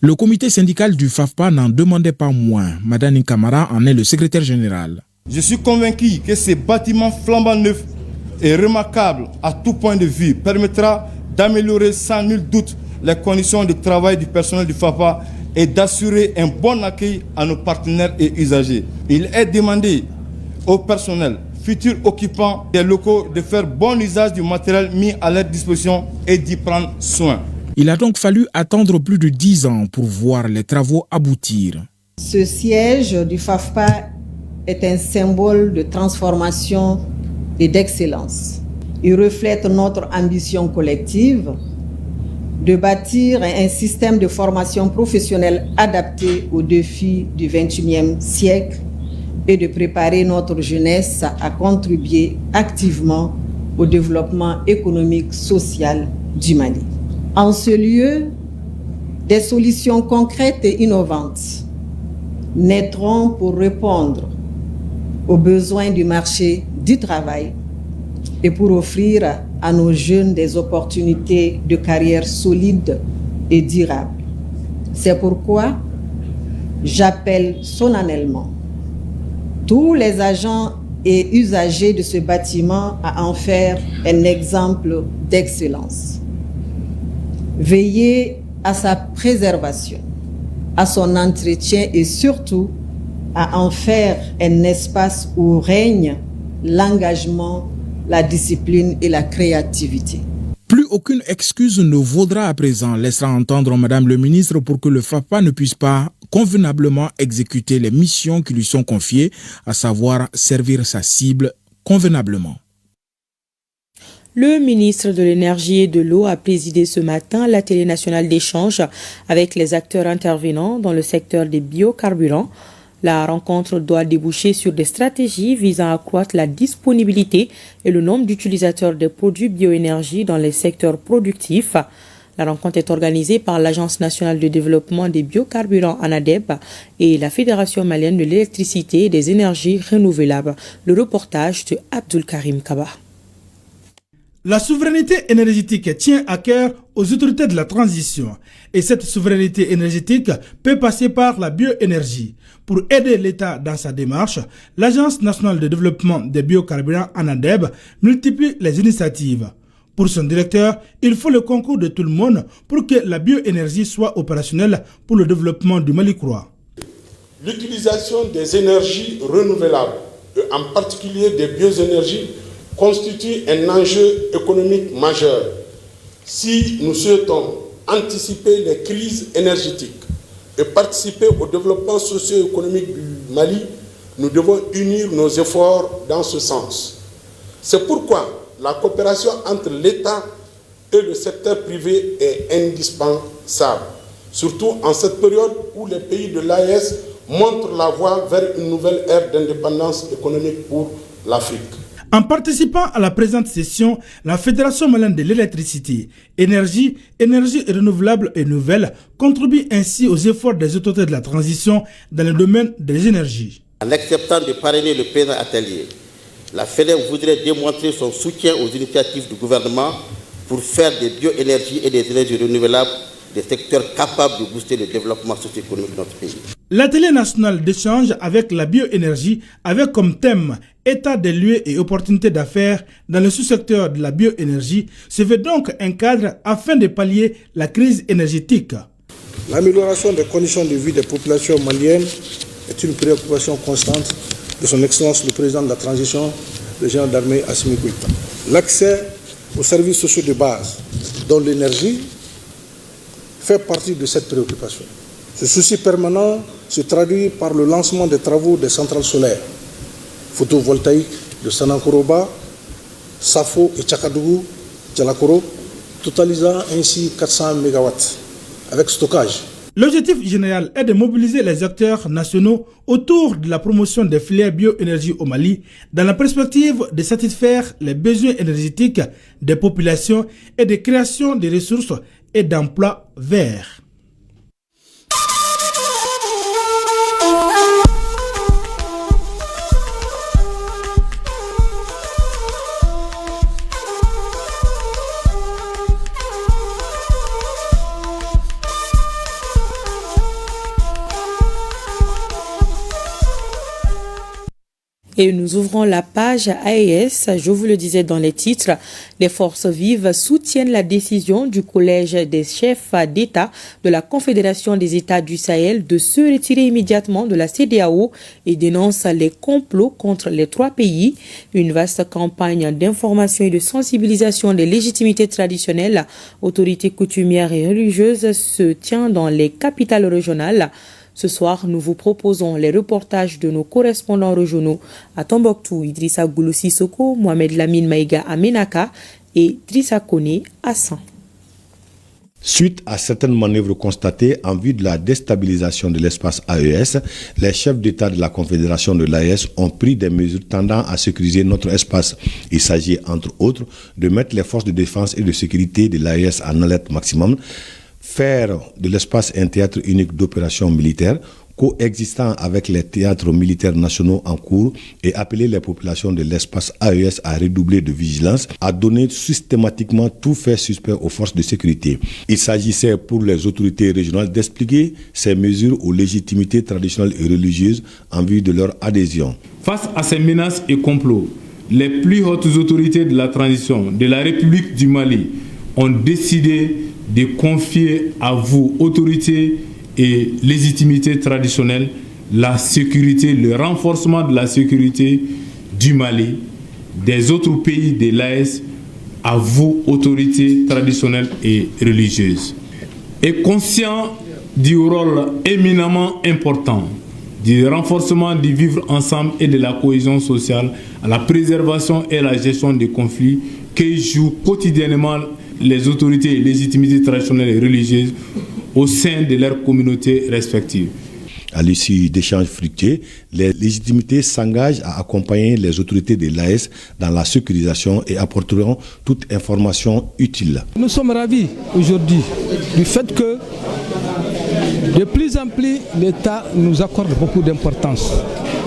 Le comité syndical du FAFPA n'en demandait pas moins. Madani Kamara en est le secrétaire général. Je suis convaincu que ce bâtiment flambant neuf et remarquable à tout point de vue permettra d'améliorer sans nul doute les conditions de travail du personnel du FAFPA et d'assurer un bon accueil à nos partenaires et usagers. Il est demandé au personnel, futurs occupants des locaux, de faire bon usage du matériel mis à leur disposition et d'y prendre soin. Il a donc fallu attendre plus de 10 ans pour voir les travaux aboutir. Ce siège du FAFPA est un symbole de transformation et d'excellence. Il reflète notre ambition collective de bâtir un système de formation professionnelle adapté aux défis du XXIe siècle et de préparer notre jeunesse à contribuer activement au développement économique, social du Mali. En ce lieu, des solutions concrètes et innovantes naîtront pour répondre aux besoins du marché du travail et pour offrir à nos jeunes des opportunités de carrière solides et durables. C'est pourquoi j'appelle solennellement tous les agents et usagers de ce bâtiment à en faire un exemple d'excellence. Veiller à sa préservation, à son entretien et surtout à en faire un espace où règne l'engagement, la discipline et la créativité. Plus aucune excuse ne vaudra à présent, laissera entendre Madame le ministre, pour que le FAFPA ne puisse pas convenablement exécuter les missions qui lui sont confiées, à savoir servir sa cible convenablement. Le ministre de l'Énergie et de l'Eau a présidé ce matin l'atelier national d'échange avec les acteurs intervenants dans le secteur des biocarburants. La rencontre doit déboucher sur des stratégies visant à accroître la disponibilité et le nombre d'utilisateurs des produits bioénergie dans les secteurs productifs. La rencontre est organisée par l'Agence nationale de développement des biocarburants ANADEB et la Fédération malienne de l'électricité et des énergies renouvelables. Le reportage de Abdul Karim Kaba. La souveraineté énergétique tient à cœur aux autorités de la transition et cette souveraineté énergétique peut passer par la bioénergie. Pour aider l'État dans sa démarche, l'Agence nationale de développement des biocarburants ANADEB multiplie les initiatives. Pour son directeur, il faut le concours de tout le monde pour que la bioénergie soit opérationnelle pour le développement du Mali Croix. L'utilisation des énergies renouvelables, et en particulier des bioénergies, constitue un enjeu économique majeur. Si nous souhaitons anticiper les crises énergétiques et participer au développement socio-économique du Mali, nous devons unir nos efforts dans ce sens. C'est pourquoi la coopération entre l'État et le secteur privé est indispensable, surtout en cette période où les pays de l'AES montrent la voie vers une nouvelle ère d'indépendance économique pour l'Afrique. En participant à la présente session, la Fédération malienne de l'électricité, énergie renouvelable et nouvelle contribue ainsi aux efforts des autorités de la transition dans le domaine des énergies. En acceptant de parrainer le présent atelier, la FEDEM voudrait démontrer son soutien aux initiatives du gouvernement pour faire des bioénergies et des énergies renouvelables des secteurs capables de booster le développement socio-économique de notre pays. L'atelier national d'échange avec la bioénergie avait comme thème état des lieux et opportunités d'affaires dans le sous-secteur de la bioénergie se fait donc un cadre afin de pallier la crise énergétique. L'amélioration des conditions de vie des populations maliennes est une préoccupation constante de son Excellence le Président de la Transition, le général d'armée Assimi Goïta. L'accès aux services sociaux de base, dont l'énergie, fait partie de cette préoccupation. Ce souci permanent se traduit par le lancement des travaux des centrales solaires photovoltaïques de Sanankoroba, Safo et Tchakadougou, Djalakoro, totalisant ainsi 400 MW avec stockage. L'objectif général est de mobiliser les acteurs nationaux autour de la promotion des filières bioénergie au Mali dans la perspective de satisfaire les besoins énergétiques des populations et de création de ressources et d'emplois verts. Et nous ouvrons la page AES. Je vous le disais dans les titres, les forces vives soutiennent la décision du collège des chefs d'État de la Confédération des États du Sahel de se retirer immédiatement de la CEDEAO et dénoncent les complots contre les trois pays. Une vaste campagne d'information et de sensibilisation des légitimités traditionnelles, autorités coutumières et religieuses se tient dans les capitales régionales. Ce soir, nous vous proposons les reportages de nos correspondants régionaux à Tombouctou, Idrissa Goulou Sissoko, Mohamed Lamine Maïga à Ménaka et Drissa Kone à San. Suite à certaines manœuvres constatées en vue de la déstabilisation de l'espace AES, les chefs d'État de la Confédération de l'AES ont pris des mesures tendant à sécuriser notre espace. Il s'agit, entre autres, de mettre les forces de défense et de sécurité de l'AES en alerte maximum, faire de l'espace un théâtre unique d'opérations militaires, coexistant avec les théâtres militaires nationaux en cours et appeler les populations de l'espace AES à redoubler de vigilance, à donner systématiquement tout fait suspect aux forces de sécurité. Il s'agissait pour les autorités régionales d'expliquer ces mesures aux légitimités traditionnelles et religieuses en vue de leur adhésion. Face à ces menaces et complots, les plus hautes autorités de la transition de la République du Mali ont décidé de confier à vous, autorités et légitimités traditionnelles, la sécurité, le renforcement de la sécurité du Mali, des autres pays de l'AES, à vous, autorités traditionnelles et religieuses. Et conscient du rôle éminemment important du renforcement du vivre ensemble et de la cohésion sociale, à la préservation et la gestion des conflits que jouent quotidiennement les autorités et légitimités traditionnelles et religieuses au sein de leurs communautés respectives. À l'issue d'échanges fructueux, les légitimités s'engagent à accompagner les autorités de l'AES dans la sécurisation et apporteront toute information utile. Nous sommes ravis aujourd'hui du fait que de plus en plus l'État nous accorde beaucoup d'importance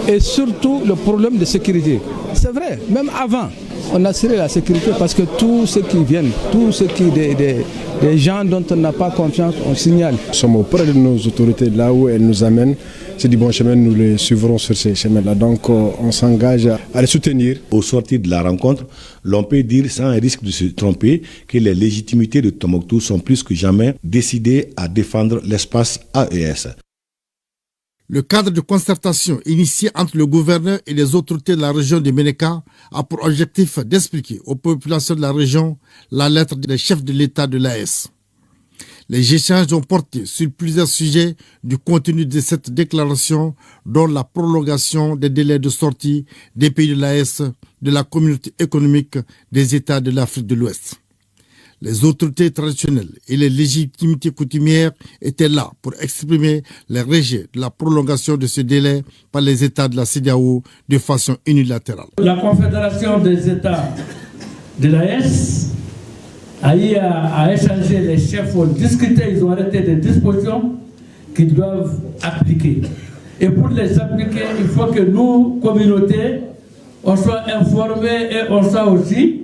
et surtout le problème de sécurité. C'est vrai, même avant, on assurer la sécurité parce que tous ceux qui viennent, tous ceux qui des gens dont on n'a pas confiance, on signale. Nous sommes auprès de nos autorités là où elles nous amènent. C'est du bon chemin, nous les suivrons sur ces chemins-là. Donc on s'engage à les soutenir. Au sortir de la rencontre, l'on peut dire sans un risque de se tromper que les légitimités de Tombouctou sont plus que jamais décidées à défendre l'espace AES. Le cadre de concertation initié entre le gouverneur et les autorités de la région de Ménéka a pour objectif d'expliquer aux populations de la région la lettre des chefs de l'État de l'AES. Les échanges ont porté sur plusieurs sujets du contenu de cette déclaration, dont la prolongation des délais de sortie des pays de l'AES de la communauté économique des États de l'Afrique de l'Ouest. Les autorités traditionnelles et les légitimités coutumières étaient là pour exprimer les rejets de la prolongation de ce délai par les États de la CEDEAO de façon unilatérale. La Confédération des États de l'AES a eu à échanger, les chefs ont discuté, ils ont arrêté des dispositions qu'ils doivent appliquer. Et pour les appliquer, il faut que nous, communautés, on soit informés et on soit aussi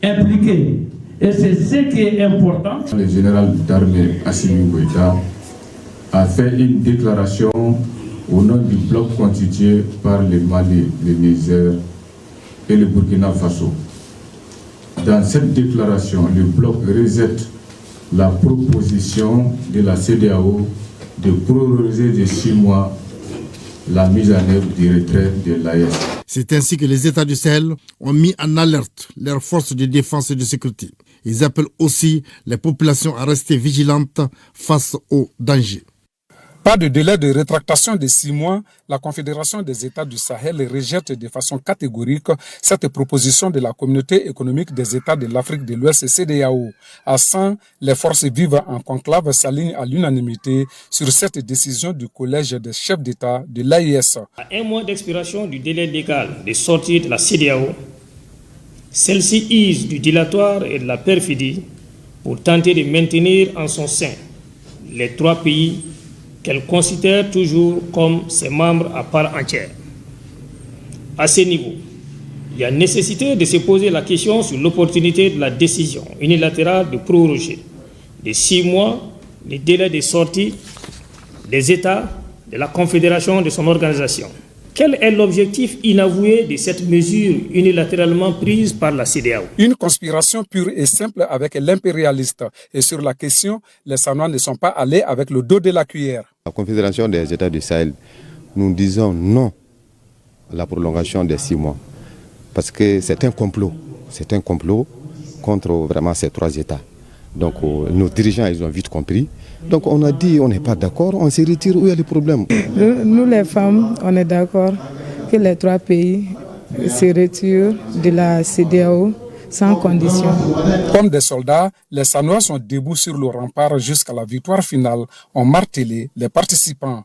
impliqués. Et c'est ce qui est important. Le général d'armée Assimi Goïta a fait une déclaration au nom du bloc constitué par le Mali, le Niger et le Burkina Faso. Dans cette déclaration, le bloc rejette la proposition de la CEDEAO de proroger de 6 mois la mise en œuvre du retrait de l'AES. C'est ainsi que les États du Sahel ont mis en alerte leurs forces de défense et de sécurité. Ils appellent aussi les populations à rester vigilantes face aux dangers. Pas de délai de rétractation de 6 mois, la Confédération des États du Sahel rejette de façon catégorique cette proposition de la Communauté économique des États de l'Afrique de l'Ouest CEDEAO. À 100, les forces vives en conclave s'alignent à l'unanimité sur cette décision du Collège des chefs d'État de l'AES. À 1 mois d'expiration du délai légal de sortie de la CEDEAO, celle-ci use du dilatoire et de la perfidie pour tenter de maintenir en son sein les 3 pays qu'elle considère toujours comme ses membres à part entière. À ce niveau, il y a nécessité de se poser la question sur l'opportunité de la décision unilatérale de proroger de 6 mois les délais de sortie des États de la Confédération de son organisation. Quel est l'objectif inavoué de cette mesure unilatéralement prise par la CEDEAO? Une conspiration pure et simple avec l'impérialiste. Et sur la question, les Sanois ne sont pas allés avec le dos de la cuillère. La Confédération des États du Sahel, nous disons non à la prolongation des 6 mois. Parce que c'est un complot. C'est un complot contre vraiment ces 3 États. Donc nos dirigeants, ils ont vite compris. Donc on a dit, on n'est pas d'accord, on se retire, où il y a le problème? Nous les femmes, on est d'accord que les 3 pays se retirent de la CEDEAO sans condition. Comme des soldats, les Sanois sont debout sur le rempart jusqu'à la victoire finale, ont martelé les participants.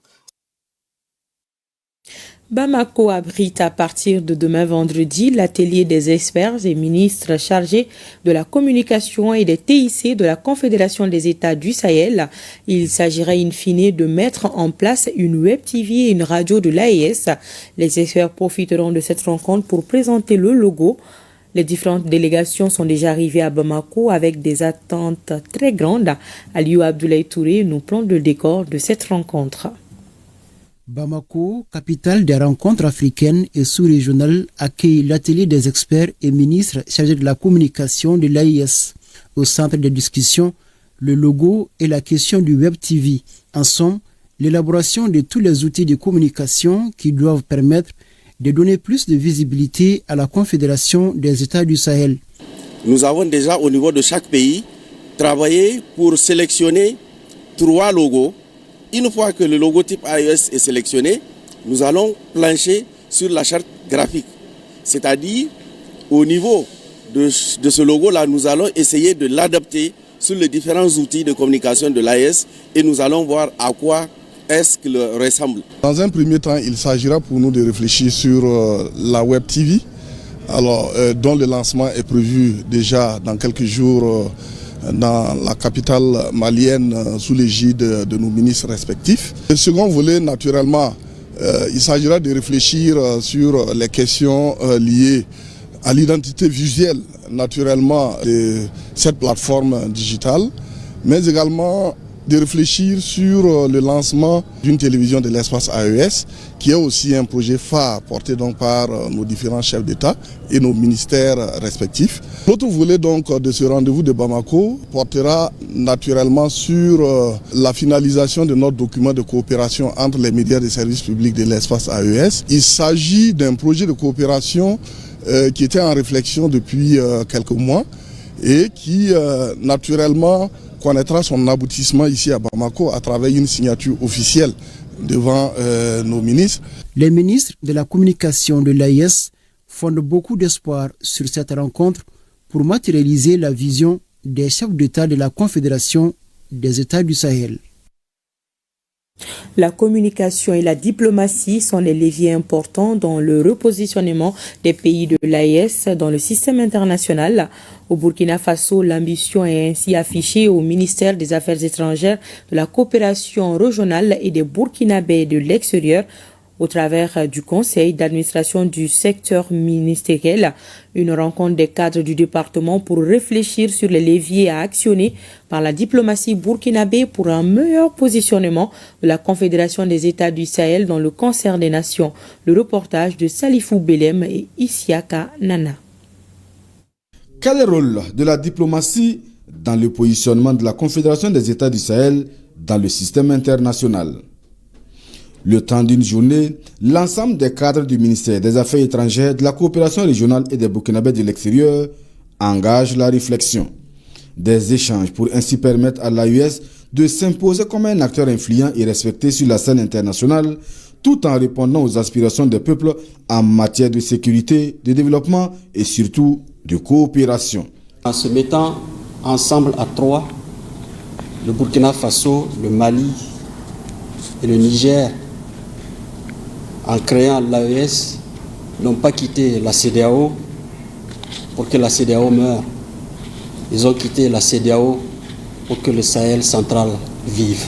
Bamako abrite à partir de demain vendredi l'atelier des experts et ministres chargés de la communication et des TIC de la Confédération des États du Sahel. Il s'agirait in fine de mettre en place une web TV et une radio de l'AES. Les experts profiteront de cette rencontre pour présenter le logo. Les différentes délégations sont déjà arrivées à Bamako avec des attentes très grandes. Aliou Abdoulaye Touré nous plante le décor de cette rencontre. Bamako, capitale des rencontres africaines et sous-régionales, accueille l'atelier des experts et ministres chargés de la communication de l'AIS. Au centre des discussions, le logo et la question du Web TV. En somme, l'élaboration de tous les outils de communication qui doivent permettre de donner plus de visibilité à la Confédération des États du Sahel. Nous avons déjà au niveau de chaque pays travaillé pour sélectionner 3 logos. Une fois que le logotype AES est sélectionné, nous allons plancher sur la charte graphique. C'est-à-dire, au niveau de ce logo-là, nous allons essayer de l'adapter sur les différents outils de communication de l'AES et nous allons voir à quoi est-ce qu'il ressemble. Dans un premier temps, il s'agira pour nous de réfléchir sur la Web TV, dont le lancement est prévu déjà dans quelques jours dans la capitale malienne sous l'égide de nos ministres respectifs. Le second volet, naturellement, il s'agira de réfléchir sur les questions liées à l'identité visuelle naturellement de cette plateforme digitale, mais également de réfléchir sur le lancement d'une télévision de l'espace AES, qui est aussi un projet phare porté donc par nos différents chefs d'État et nos ministères respectifs. L'autre volet donc de ce rendez-vous de Bamako portera naturellement sur la finalisation de notre document de coopération entre les médias des services publics de l'espace AES. Il s'agit d'un projet de coopération qui était en réflexion depuis quelques mois et qui naturellement connaîtra son aboutissement ici à Bamako à travers une signature officielle devant nos ministres. Les ministres de la communication de l'AES fondent beaucoup d'espoir sur cette rencontre pour matérialiser la vision des chefs d'État de la Confédération des États du Sahel. La communication et la diplomatie sont les leviers importants dans le repositionnement des pays de l'AES dans le système international. Au Burkina Faso, l'ambition est ainsi affichée au ministère des Affaires étrangères, de la coopération régionale et des Burkinabés de l'extérieur au travers du conseil d'administration du secteur ministériel. Une rencontre des cadres du département pour réfléchir sur les leviers à actionner par la diplomatie burkinabé pour un meilleur positionnement de la Confédération des États du Sahel dans le concert des nations. Le reportage de Salifou Belem et Isiaka Nana. Quel est le rôle de la diplomatie dans le positionnement de la Confédération des États du Sahel dans le système international? Le temps d'une journée, l'ensemble des cadres du ministère des Affaires étrangères, de la coopération régionale et des Burkinabés de l'extérieur engagent la réflexion. Des échanges pour ainsi permettre à l'AES de s'imposer comme un acteur influent et respecté sur la scène internationale, tout en répondant aux aspirations des peuples en matière de sécurité, de développement et surtout de coopération. En se mettant ensemble à trois, le Burkina Faso, le Mali et le Niger, en créant l'AES, n'ont pas quitté la CEDEAO pour que la CEDEAO meure. Ils ont quitté la CEDEAO pour que le Sahel central vive.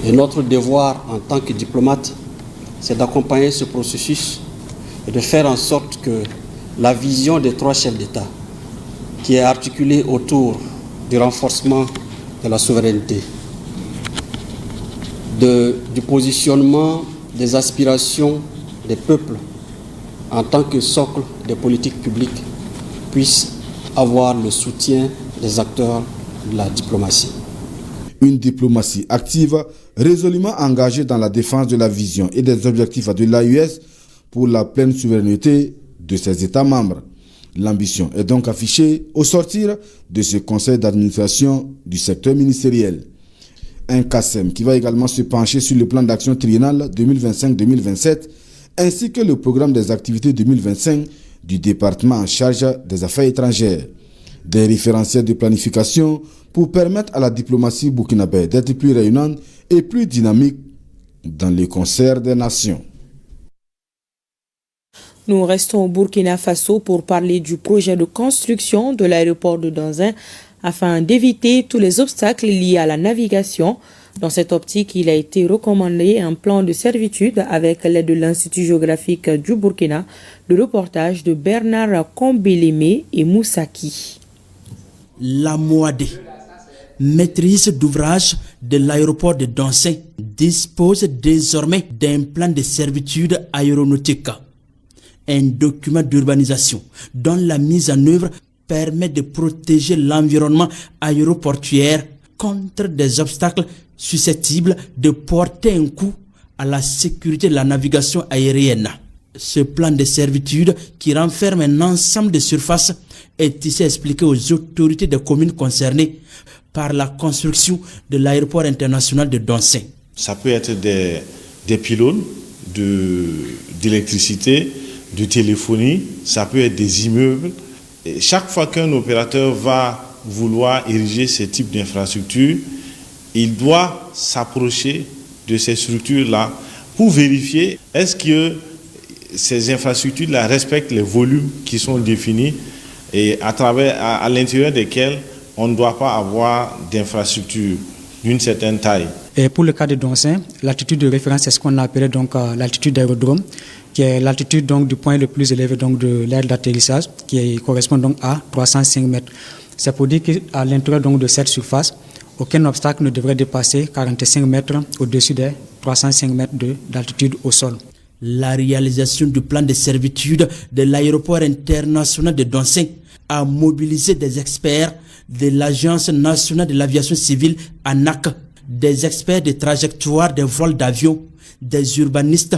Et notre devoir en tant que diplomate, c'est d'accompagner ce processus et de faire en sorte que la vision des trois chefs d'État, qui est articulée autour du renforcement de la souveraineté, du positionnement des aspirations des peuples en tant que socle des politiques publiques, puisse avoir le soutien des acteurs de la diplomatie. Une diplomatie active, résolument engagée dans la défense de la vision et des objectifs de l'AES pour la pleine souveraineté de ses États membres. L'ambition est donc affichée au sortir de ce conseil d'administration du secteur ministériel. Un CASEM qui va également se pencher sur le plan d'action triennal 2025-2027 ainsi que le programme des activités 2025 du département en charge des affaires étrangères. Des référentiels de planification pour permettre à la diplomatie burkinabé d'être plus rayonnante et plus dynamique dans le concert des nations. Nous restons au Burkina Faso pour parler du projet de construction de l'aéroport de Danzin afin d'éviter tous les obstacles liés à la navigation. Dans cette optique, il a été recommandé un plan de servitude avec l'aide de l'Institut géographique du Burkina. Le reportage de Bernard Kombeleme et Moussaki. La Moadé, maîtrise d'ouvrage de l'aéroport de Danzin, dispose désormais d'un plan de servitude aéronautique. Un document d'urbanisation dont la mise en œuvre permet de protéger l'environnement aéroportuaire contre des obstacles susceptibles de porter un coup à la sécurité de la navigation aérienne. Ce plan de servitude qui renferme un ensemble de surfaces est ici expliqué aux autorités des communes concernées par la construction de l'aéroport international de Danzin. Ça peut être des pylônes d'électricité, de téléphonie, ça peut être des immeubles. Et chaque fois qu'un opérateur va vouloir ériger ce type d'infrastructure, il doit s'approcher de ces structures-là pour vérifier est-ce que ces infrastructures-là respectent les volumes qui sont définis et à l'intérieur desquels on ne doit pas avoir d'infrastructures d'une certaine taille. Et pour le cas de Donsin, l'altitude de référence, c'est ce qu'on appelait donc l'altitude d'aérodrome, qui est l'altitude donc du point le plus élevé donc de l'aire d'atterrissage, qui correspond donc à 305 mètres. C'est pour dire qu'à l'intérieur donc de cette surface, aucun obstacle ne devrait dépasser 45 mètres au-dessus des 305 mètres d'altitude au sol. La réalisation du plan de servitude de l'aéroport international de Donsin a mobilisé des experts de l'Agence nationale de l'aviation civile, ANAC, des experts de trajectoire des vols d'avion, des urbanistes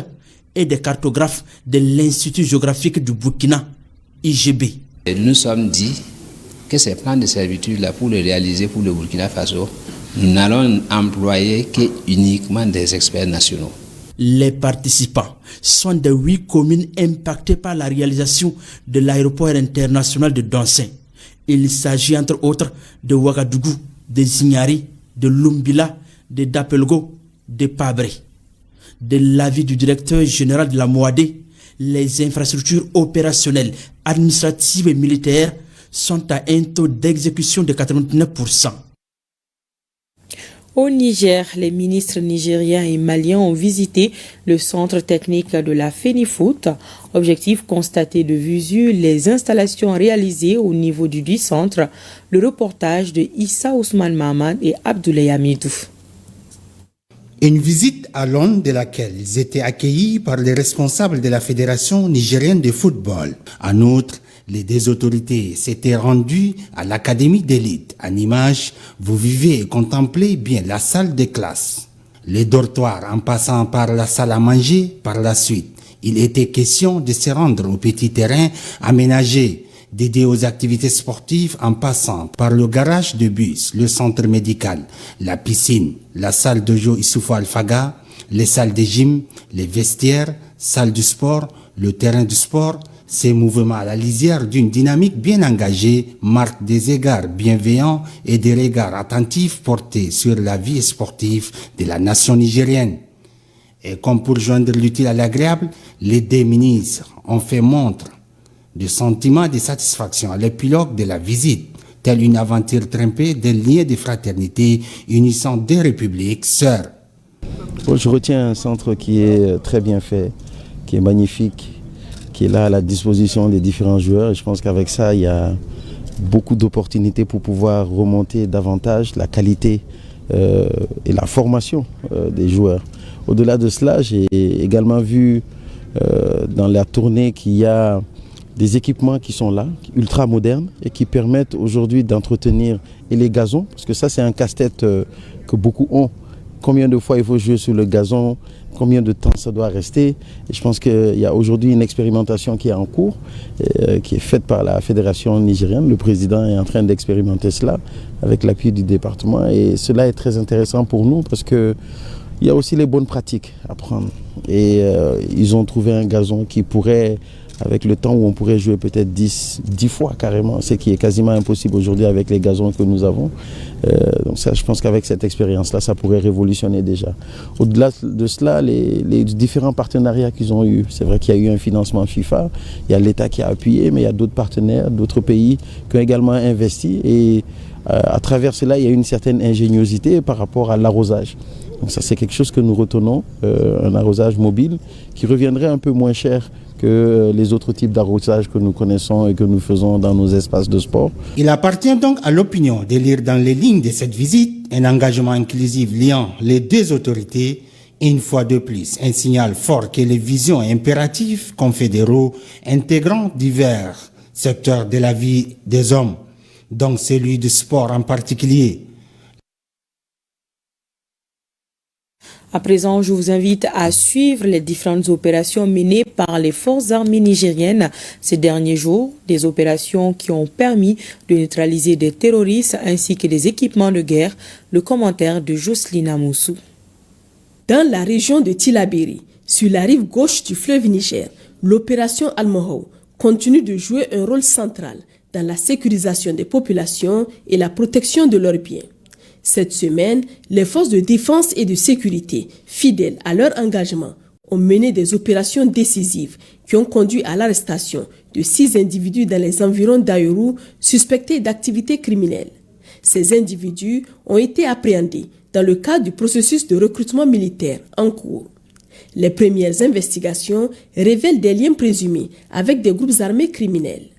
et des cartographes de l'Institut géographique du Burkina, IGB. Et nous sommes dit que ces plans de servitude-là, pour les réaliser pour le Burkina Faso, nous n'allons employer que uniquement des experts nationaux. Les participants sont des 8 communes impactées par la réalisation de l'aéroport international de Donsin. Il s'agit entre autres de Ouagadougou, de Zignari, de Lumbila, de Dapelgo, de Pabré. De l'avis du directeur général de la Moadé, les infrastructures opérationnelles, administratives et militaires sont à un taux d'exécution de 89%. Au Niger, les ministres nigériens et maliens ont visité le centre technique de la FENIFOOT. Objectif, constater de visu les installations réalisées au niveau du dit centre. Le reportage de Issa Ousmane Mahmad et Abdoulaye Hamidou. Une visite à Londres de laquelle ils étaient accueillis par les responsables de la Fédération nigérienne de football. En outre, les deux autorités s'étaient rendues à l'académie d'élite. En image, vous vivez et contemplez bien la salle de classe, les dortoirs en passant par la salle à manger par la suite. Il était question de se rendre au petit terrain aménagé, dédié aux activités sportives en passant par le garage de bus, le centre médical, la piscine, la salle de jeu Issoufou Alfaga, les salles de gym, les vestiaires, salle du sport, le terrain du sport. Ces mouvements à la lisière d'une dynamique bien engagée marquent des égards bienveillants et des regards attentifs portés sur la vie sportive de la nation nigérienne. Et comme pour joindre l'utile à l'agréable, les deux ministres ont fait montre de sentiments de satisfaction à l'épilogue de la visite, telle une aventure trempée d'un lien de fraternité unissant deux républiques sœurs. Je retiens un centre qui est très bien fait, qui est magnifique, qui est là à la disposition des différents joueurs. Et je pense qu'avec ça, il y a beaucoup d'opportunités pour pouvoir remonter davantage la qualité et la formation des joueurs. Au-delà de cela, j'ai également vu dans la tournée qu'il y a des équipements qui sont là, ultra modernes, et qui permettent aujourd'hui d'entretenir les gazons, parce que ça c'est un casse-tête que beaucoup ont. Combien de fois il faut jouer sur le gazon, combien de temps ça doit rester. Et je pense qu'il y a aujourd'hui une expérimentation qui est en cours, qui est faite par la Fédération nigérienne. Le président est en train d'expérimenter cela avec l'appui du département. Et cela est très intéressant pour nous parce qu'il y a aussi les bonnes pratiques à prendre. Et ils ont trouvé un gazon qui pourrait, avec le temps où on pourrait jouer peut-être 10 fois carrément, ce qui est quasiment impossible aujourd'hui avec les gazons que nous avons. Donc ça, je pense qu'avec cette expérience-là, ça pourrait révolutionner déjà. Au-delà de cela, les différents partenariats qu'ils ont eus, c'est vrai qu'il y a eu un financement FIFA, il y a l'État qui a appuyé, mais il y a d'autres partenaires, d'autres pays qui ont également investi. Et à travers cela, il y a une certaine ingéniosité par rapport à l'arrosage. Donc ça, c'est quelque chose que nous retenons, un arrosage mobile qui reviendrait un peu moins cher que les autres types d'arrosage que nous connaissons et que nous faisons dans nos espaces de sport. Il appartient donc à l'opinion de lire dans les lignes de cette visite un engagement inclusif liant les deux autorités, et une fois de plus un signal fort que les visions impératives confédéraux intégrant divers secteurs de la vie des hommes, donc celui du sport en particulier. À présent, je vous invite à suivre les différentes opérations menées par les forces armées nigériennes ces derniers jours, des opérations qui ont permis de neutraliser des terroristes ainsi que des équipements de guerre. Le commentaire de Jocelyne Amoussou. Dans la région de Tillabéri, sur la rive gauche du fleuve Niger, l'opération Al-Mohou continue de jouer un rôle central dans la sécurisation des populations et la protection de leurs biens. Cette semaine, les forces de défense et de sécurité, fidèles à leur engagement, ont mené des opérations décisives qui ont conduit à l'arrestation de 6 individus dans les environs d'Ayourou suspectés d'activités criminelles. Ces individus ont été appréhendés dans le cadre du processus de recrutement militaire en cours. Les premières investigations révèlent des liens présumés avec des groupes armés criminels.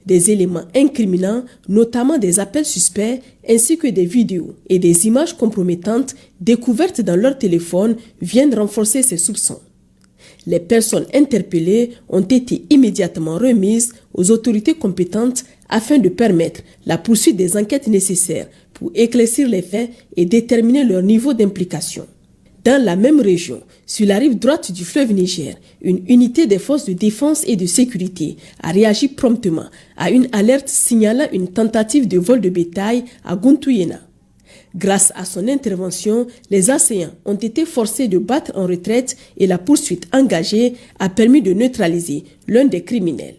Des éléments incriminants, notamment des appels suspects, ainsi que des vidéos et des images compromettantes découvertes dans leur téléphone viennent renforcer ces soupçons. Les personnes interpellées ont été immédiatement remises aux autorités compétentes afin de permettre la poursuite des enquêtes nécessaires pour éclaircir les faits et déterminer leur niveau d'implication. Dans la même région, sur la rive droite du fleuve Niger, une unité des forces de défense et de sécurité a réagi promptement à une alerte signalant une tentative de vol de bétail à Guntouyena. Grâce à son intervention, les assaillants ont été forcés de battre en retraite et la poursuite engagée a permis de neutraliser l'un des criminels.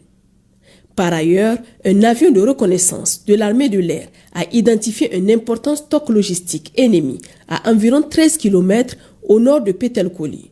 Par ailleurs, un avion de reconnaissance de l'armée de l'air a identifié un important stock logistique ennemi à environ 13 km au nord de Petelkoli.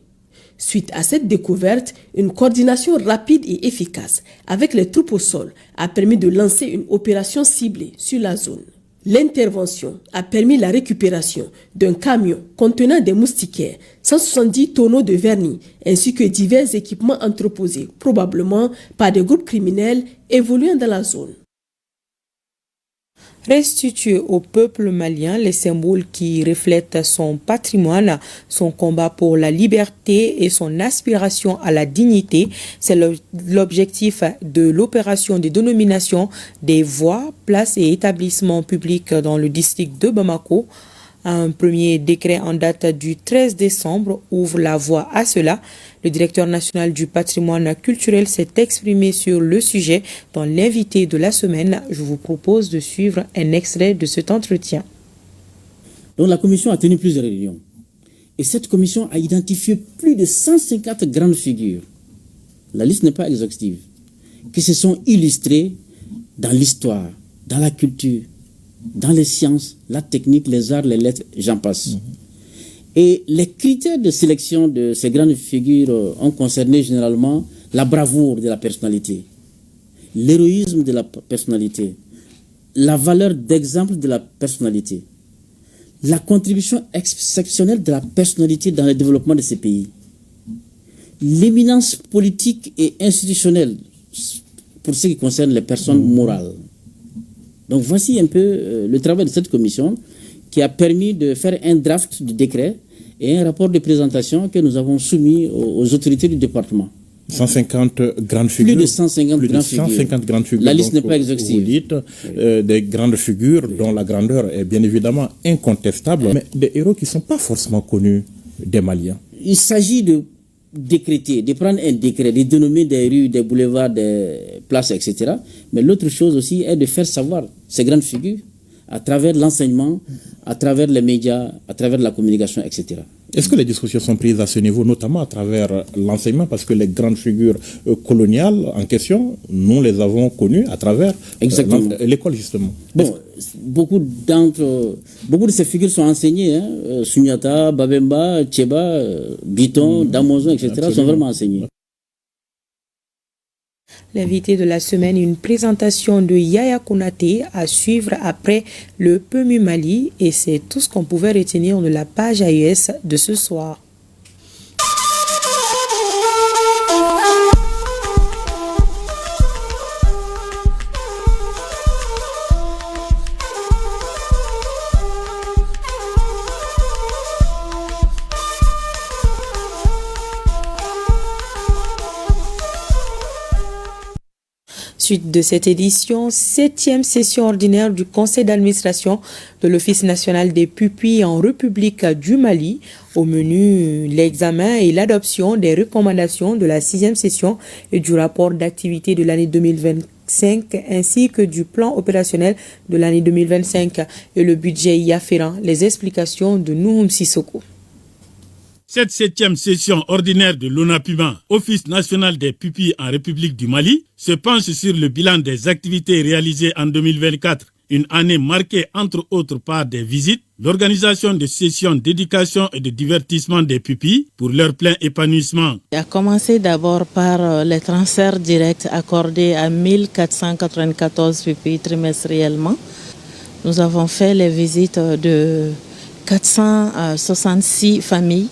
Suite à cette découverte, une coordination rapide et efficace avec les troupes au sol a permis de lancer une opération ciblée sur la zone. L'intervention a permis la récupération d'un camion contenant des moustiquaires, 170 tonneaux de vernis ainsi que divers équipements entreposés, probablement par des groupes criminels évoluant dans la zone. Restituer au peuple malien les symboles qui reflètent son patrimoine, son combat pour la liberté et son aspiration à la dignité, c'est l'objectif de l'opération de dénomination des voies, places et établissements publics dans le district de Bamako. Un premier décret en date du 13 décembre ouvre la voie à cela. Le directeur national du patrimoine culturel s'est exprimé sur le sujet dans l'invité de la semaine. Je vous propose de suivre un extrait de cet entretien. Donc la commission a tenu plusieurs réunions. Et cette commission a identifié plus de 150 grandes figures. La liste n'est pas exhaustive. Qui se sont illustrées dans l'histoire, dans la culture, dans les sciences, la technique, les arts, les lettres, j'en passe. Et les critères de sélection de ces grandes figures ont concerné généralement la bravoure de la personnalité, l'héroïsme de la personnalité, la valeur d'exemple de la personnalité, la contribution exceptionnelle de la personnalité dans le développement de ces pays, l'éminence politique et institutionnelle pour ce qui concerne les personnes morales. Donc voici un peu le travail de cette commission qui a permis de faire un draft du décret et un rapport de présentation que nous avons soumis aux autorités du département. 150 grandes figures. Plus de 150 grandes figures. La liste n'est pas exhaustive. Vous dites des grandes figures dont la grandeur est bien évidemment incontestable, mais des héros qui ne sont pas forcément connus des Maliens. Il s'agit de décréter, de prendre un décret, de dénommer des rues, des boulevards, des places, etc. Mais l'autre chose aussi est de faire savoir ces grandes figures à travers l'enseignement, à travers les médias, à travers la communication, etc. Est-ce que les discussions sont prises à ce niveau, notamment à travers l'enseignement, parce que les grandes figures coloniales en question, nous les avons connues à travers l'école, justement. Bon, beaucoup de ces figures sont enseignées. Sunyata, Babemba, Tcheba, Biton, Damozon, etc. sont vraiment enseignées. L'invité de la semaine, une présentation de Yaya Konaté à suivre après le PMU Mali, et c'est tout ce qu'on pouvait retenir de la page AES de ce soir. Suite de cette édition, 7e session ordinaire du conseil d'administration de l'Office national des pupilles en République du Mali. Au menu, l'examen et l'adoption des recommandations de la 6e session et du rapport d'activité de l'année 2025 ainsi que du plan opérationnel de l'année 2025 et le budget y afférent. Les explications de Nouhoum Sissoko. Cette 7e session ordinaire de l'ONAPUMA, Office national des pupilles en République du Mali, se penche sur le bilan des activités réalisées en 2024, une année marquée entre autres par des visites, l'organisation de sessions d'éducation et de divertissement des pupilles pour leur plein épanouissement. Il a commencé d'abord par les transferts directs accordés à 1494 pupilles trimestriellement. Nous avons fait les visites de 466 familles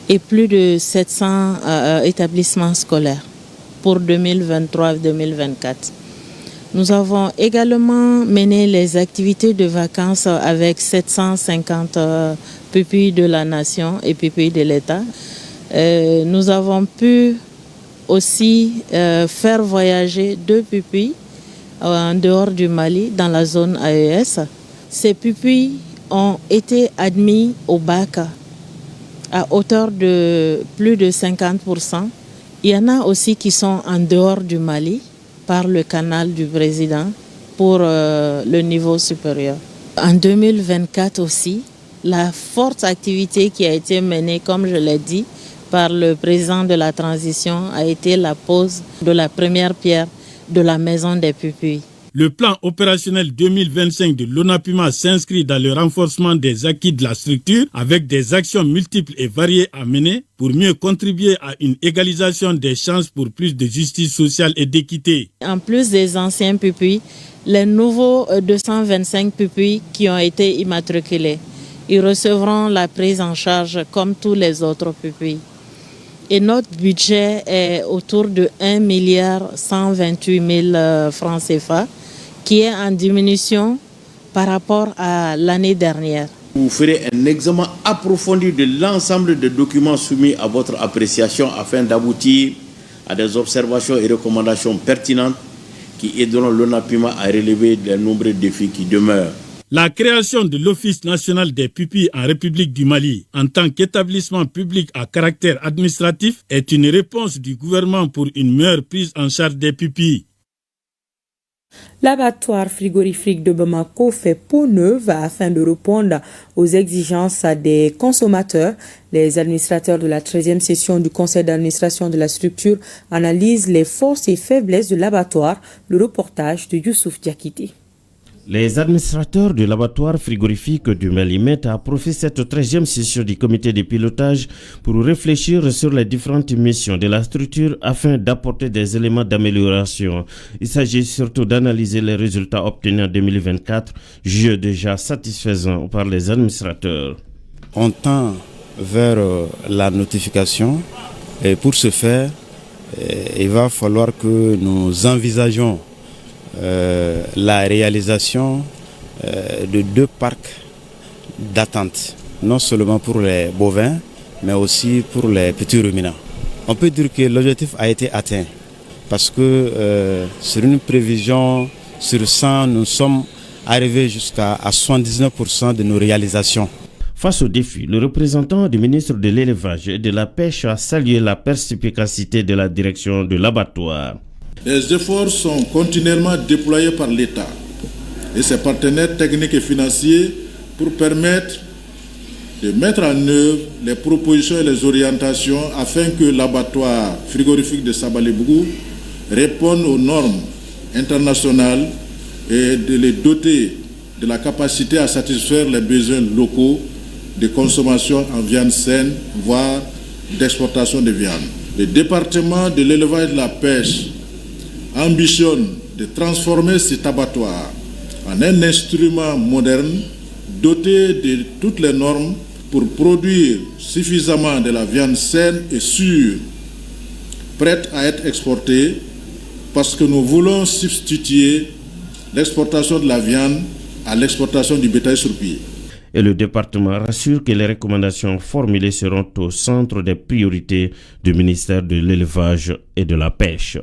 et plus de 700 établissements scolaires pour 2023-2024. Nous avons également mené les activités de vacances avec 750 pupilles de la nation et pupilles de l'État. Nous avons pu aussi faire voyager 2 pupilles en dehors du Mali, dans la zone AES. Ces pupilles ont été admis au bac à hauteur de plus de 50%. Il y en a aussi qui sont en dehors du Mali par le canal du président pour le niveau supérieur. En 2024 aussi, la forte activité qui a été menée, comme je l'ai dit, par le président de la transition a été la pose de la première pierre de la maison des pupilles. Le plan opérationnel 2025 de l'ONAPIMA s'inscrit dans le renforcement des acquis de la structure avec des actions multiples et variées à mener pour mieux contribuer à une égalisation des chances pour plus de justice sociale et d'équité. En plus des anciens pupilles, les nouveaux 225 pupilles qui ont été immatriculés, ils recevront la prise en charge comme tous les autres pupilles. Et notre budget est autour de 1,128 francs CFA, qui est en diminution par rapport à l'année dernière. Vous ferez un examen approfondi de l'ensemble des documents soumis à votre appréciation afin d'aboutir à des observations et recommandations pertinentes qui aideront l'ONAPIMA à relever les nombreux défis qui demeurent. La création de l'Office national des pupilles en République du Mali en tant qu'établissement public à caractère administratif est une réponse du gouvernement pour une meilleure prise en charge des pupilles. L'abattoir frigorifique de Bamako fait peau neuve afin de répondre aux exigences des consommateurs. Les administrateurs de la 13e session du conseil d'administration de la structure analysent les forces et faiblesses de l'abattoir. Le reportage de Youssouf Diakité. Les administrateurs de l'abattoir frigorifique du Mali mettent à profit cette 13e session du comité de pilotage pour réfléchir sur les différentes missions de la structure afin d'apporter des éléments d'amélioration. Il s'agit surtout d'analyser les résultats obtenus en 2024, jugés déjà satisfaisants par les administrateurs. On tend vers la notification et pour ce faire, il va falloir que nous envisagions la réalisation de 2 parcs d'attente, non seulement pour les bovins, mais aussi pour les petits ruminants. On peut dire que l'objectif a été atteint parce que sur une prévision sur 100, nous sommes arrivés jusqu'à 79% de nos réalisations. Face au défi, le représentant du ministre de l'Élevage et de la Pêche a salué la perspicacité de la direction de l'abattoir. Les efforts sont continuellement déployés par l'État et ses partenaires techniques et financiers pour permettre de mettre en œuvre les propositions et les orientations afin que l'abattoir frigorifique de Sabalebougou réponde aux normes internationales et de les doter de la capacité à satisfaire les besoins locaux de consommation en viande saine, voire d'exportation de viande. Le département de l'élevage et de la pêche ambitionne de transformer cet abattoir en un instrument moderne doté de toutes les normes pour produire suffisamment de la viande saine et sûre, prête à être exportée, parce que nous voulons substituer l'exportation de la viande à l'exportation du bétail sur pied. Et le département rassure que les recommandations formulées seront au centre des priorités du ministère de l'Élevage et de la Pêche.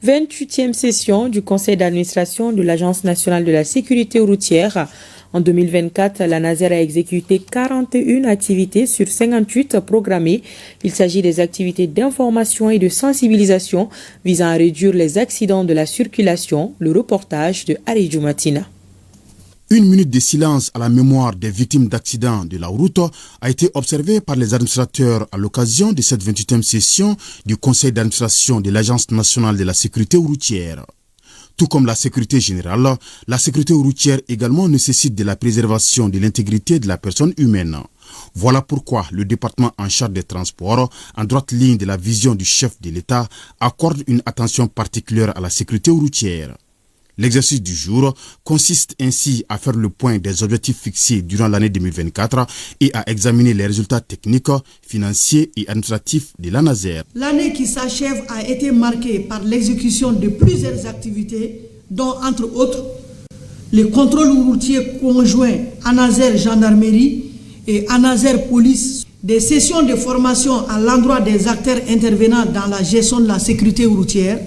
28e session du conseil d'administration de l'Agence nationale de la sécurité routière. En 2024, la NASER a exécuté 41 activités sur 58 programmées. Il s'agit des activités d'information et de sensibilisation visant à réduire les accidents de la circulation. Le reportage de Aridjou Matina. Une minute de silence à la mémoire des victimes d'accidents de la route a été observée par les administrateurs à l'occasion de cette 28e session du Conseil d'administration de l'Agence nationale de la sécurité routière. Tout comme la sécurité générale, la sécurité routière également nécessite de la préservation de l'intégrité de la personne humaine. Voilà pourquoi le département en charge des transports, en droite ligne de la vision du chef de l'État, accorde une attention particulière à la sécurité routière. L'exercice du jour consiste ainsi à faire le point des objectifs fixés durant l'année 2024 et à examiner les résultats techniques, financiers et administratifs de l'ANASER. L'année qui s'achève a été marquée par l'exécution de plusieurs activités, dont entre autres les contrôles routiers conjoints ANASER Gendarmerie et ANASER Police, des sessions de formation à l'endroit des acteurs intervenant dans la gestion de la sécurité routière,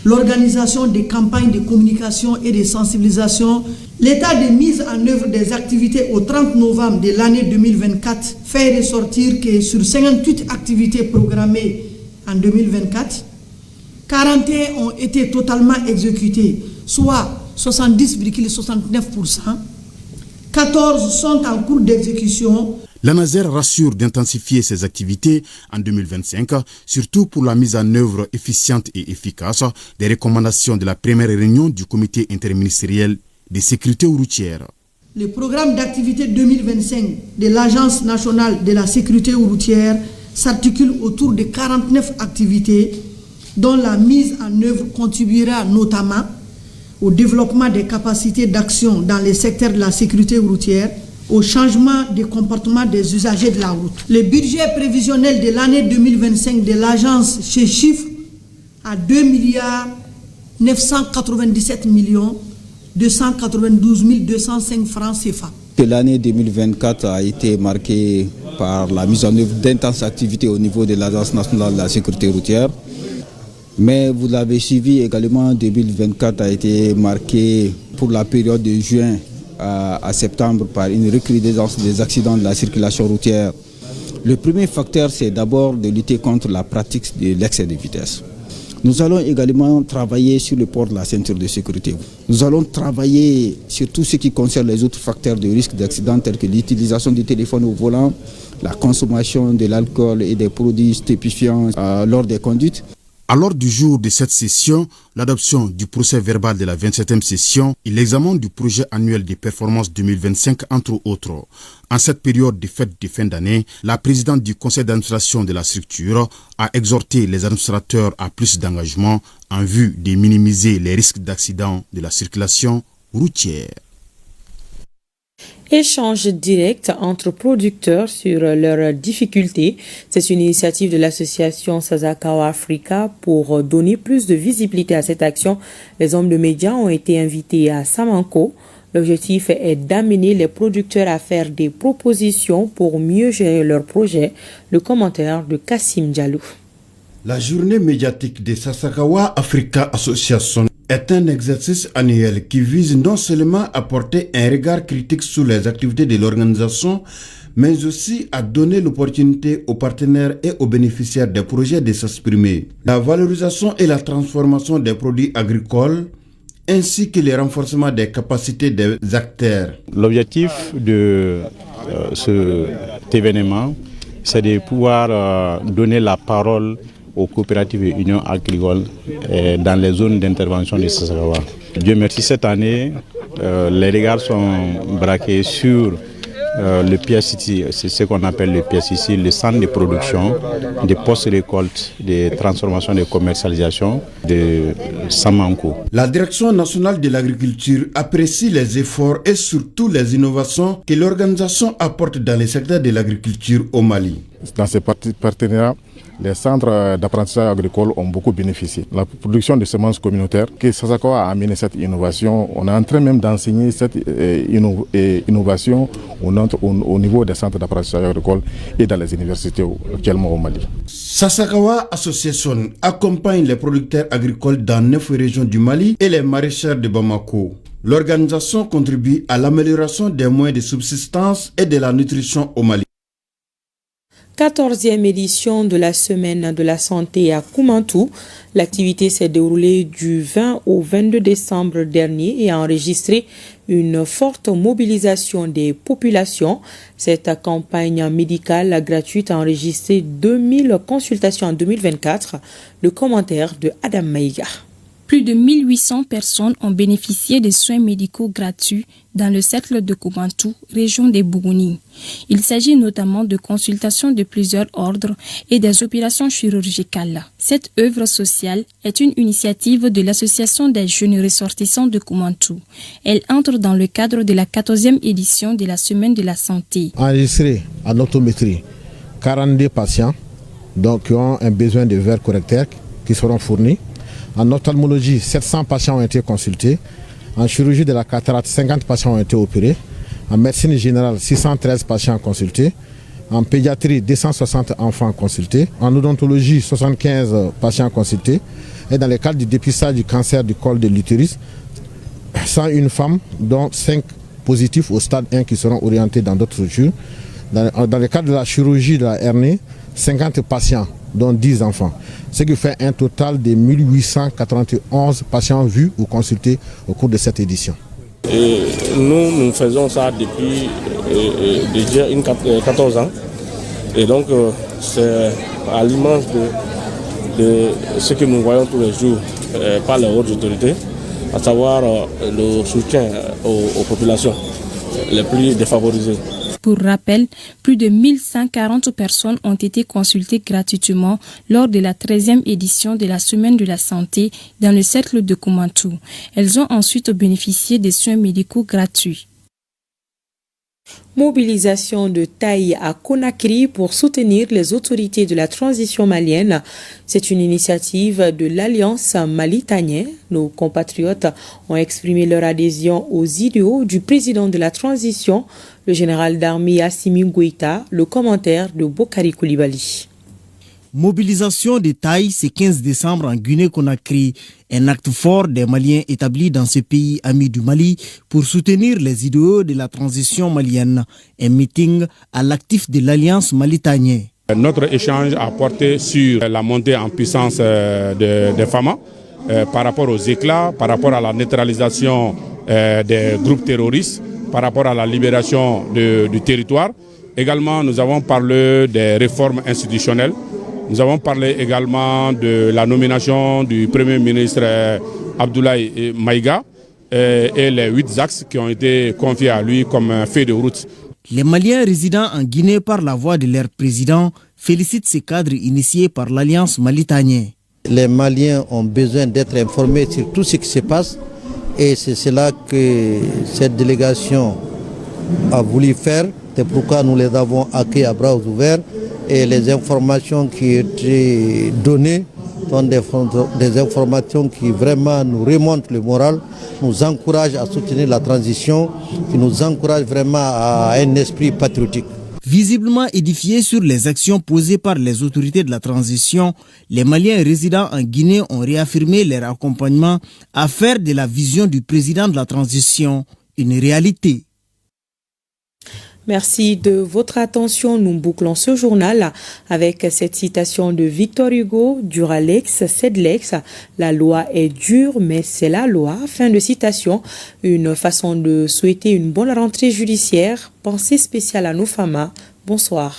l'organisation des campagnes de communication et de sensibilisation. L'état de mise en œuvre des activités au 30 novembre de l'année 2024 fait ressortir que sur 58 activités programmées en 2024, 41 ont été totalement exécutées, soit 70,69%. 14 sont en cours d'exécution. L'ANASER rassure d'intensifier ses activités en 2025, surtout pour la mise en œuvre efficiente et efficace des recommandations de la première réunion du comité interministériel de sécurité routière. Le programme d'activité 2025 de l'Agence nationale de la sécurité routière s'articule autour de 49 activités dont la mise en œuvre contribuera notamment au développement des capacités d'action dans les secteurs de la sécurité routière, au changement des comportements des usagers de la route. Le budget prévisionnel de l'année 2025 de l'agence se chiffre à 2 997 292 205 francs CFA. L'année 2024 a été marquée par la mise en œuvre d'intenses activités au niveau de l'Agence nationale de la sécurité routière. Mais vous l'avez suivi également, 2024 a été marqué pour la période de juin à septembre par une recrudescence des accidents de la circulation routière. Le premier facteur, c'est d'abord de lutter contre la pratique de l'excès de vitesse. Nous allons également travailler sur le port de la ceinture de sécurité. Nous allons travailler sur tout ce qui concerne les autres facteurs de risque d'accident tels que l'utilisation du téléphone au volant, la consommation de l'alcool et des produits stupéfiants lors des conduites. À l'ordre du jour de cette session, l'adoption du procès verbal de la 27e session et l'examen du projet annuel de performance 2025, entre autres. En cette période de fête de fin d'année, la présidente du conseil d'administration de la structure a exhorté les administrateurs à plus d'engagement en vue de minimiser les risques d'accident de la circulation routière. Échange direct entre producteurs sur leurs difficultés. C'est une initiative de l'association Sasakawa Africa pour donner plus de visibilité à cette action. Les hommes de médias ont été invités à Samanko. L'objectif est d'amener les producteurs à faire des propositions pour mieux gérer leurs projets. Le commentaire de Kassim Diallo. La journée médiatique de Sasakawa Africa Association est un exercice annuel qui vise non seulement à porter un regard critique sur les activités de l'organisation, mais aussi à donner l'opportunité aux partenaires et aux bénéficiaires des projets de s'exprimer. La valorisation et la transformation des produits agricoles, ainsi que le renforcement des capacités des acteurs. L'objectif de cet événement, c'est de pouvoir donner la parole aux coopératives et unions agricoles dans les zones d'intervention de Sasakawa. Dieu merci, cette année, les regards sont braqués sur le PSIC, c'est ce qu'on appelle le PSIC, le centre de production, de post-récolte, de transformation et de commercialisation de Samanko. La Direction nationale de l'agriculture apprécie les efforts et surtout les innovations que l'organisation apporte dans le secteur de l'agriculture au Mali. Dans ces partenariats, les centres d'apprentissage agricole ont beaucoup bénéficié. La production de semences communautaires, que Sasakawa a amené cette innovation, on est en train même d'enseigner cette innovation au niveau des centres d'apprentissage agricole et dans les universités actuellement au Mali. Sasakawa Association accompagne les producteurs agricoles dans 9 régions du Mali et les maraîchers de Bamako. L'organisation contribue à l'amélioration des moyens de subsistance et de la nutrition au Mali. 14e édition de la Semaine de la Santé à Koumantou. L'activité s'est déroulée du 20 au 22 décembre dernier et a enregistré une forte mobilisation des populations. Cette campagne médicale gratuite a enregistré 2000 consultations en 2024. Le commentaire de Adam Maïga. Plus de 1800 personnes ont bénéficié des soins médicaux gratuits dans le cercle de Koubantou, région des Bougouni. Il s'agit notamment de consultations de plusieurs ordres et des opérations chirurgicales. Cette œuvre sociale est une initiative de l'Association des jeunes ressortissants de Koubantou. Elle entre dans le cadre de la 14e édition de la Semaine de la Santé. Enregistré en optométrie, 42 patients qui ont un besoin de verres correcteurs qui seront fournis. En ophtalmologie, 700 patients ont été consultés. En chirurgie de la cataracte, 50 patients ont été opérés. En médecine générale, 613 patients consultés. En pédiatrie, 260 enfants consultés. En odontologie, 75 patients consultés. Et dans le cadre du dépistage du cancer du col de l'utérus, 101 femmes, dont 5 positifs au stade 1 qui seront orientés dans d'autres structures. Dans le cadre de la chirurgie de la hernie, 50 patients, dont 10 enfants. Ce qui fait un total de 1891 patients vus ou consultés au cours de cette édition. Et nous faisons ça depuis déjà 14 ans. Et donc, c'est à l'image de ce que nous voyons tous les jours par les hautes autorités, à savoir le soutien aux populations les plus défavorisées. Pour rappel, plus de 1140 personnes ont été consultées gratuitement lors de la 13e édition de la Semaine de la Santé dans le cercle de Koubantou. Elles ont ensuite bénéficié des soins médicaux gratuits. Mobilisation de taille à Conakry pour soutenir les autorités de la transition malienne. C'est une initiative de l'Alliance Mali-Taniè. Nos compatriotes ont exprimé leur adhésion aux idéaux du président de la transition, le général d'armée Assimi Goïta, le commentaire de Bokari Koulibaly. Mobilisation de taille ce 15 décembre en Guinée-Conakry, un acte fort des Maliens établis dans ce pays ami du Mali pour soutenir les idéaux de la transition malienne. Un meeting à l'actif de l'Alliance Mali-Taniè. Notre échange a porté sur la montée en puissance des FAMA par rapport aux éclats, par rapport à la neutralisation des groupes terroristes, par rapport à la libération du territoire. Également, nous avons parlé des réformes institutionnelles. Nous avons parlé également de la nomination du Premier ministre Abdoulaye Maïga et les 8 axes qui ont été confiés à lui comme feuille de route. Les Maliens résidant en Guinée par la voix de leur président félicitent ces cadres initiés par l'Alliance Mali-Taniè. Les Maliens ont besoin d'être informés sur tout ce qui se passe et c'est cela que cette délégation a voulu faire. C'est pourquoi nous les avons accueillis à bras ouverts et les informations qui étaient données sont des informations qui vraiment nous remontent le moral, nous encouragent à soutenir la transition, qui nous encouragent vraiment à un esprit patriotique. Visiblement édifiés sur les actions posées par les autorités de la transition, les Maliens résidant en Guinée ont réaffirmé leur accompagnement à faire de la vision du président de la transition une réalité. Merci de votre attention. Nous bouclons ce journal avec cette citation de Victor Hugo, Duralex, Cedlex. La loi est dure, mais c'est la loi. Fin de citation. Une façon de souhaiter une bonne rentrée judiciaire. Pensée spéciale à nos femmes. Bonsoir.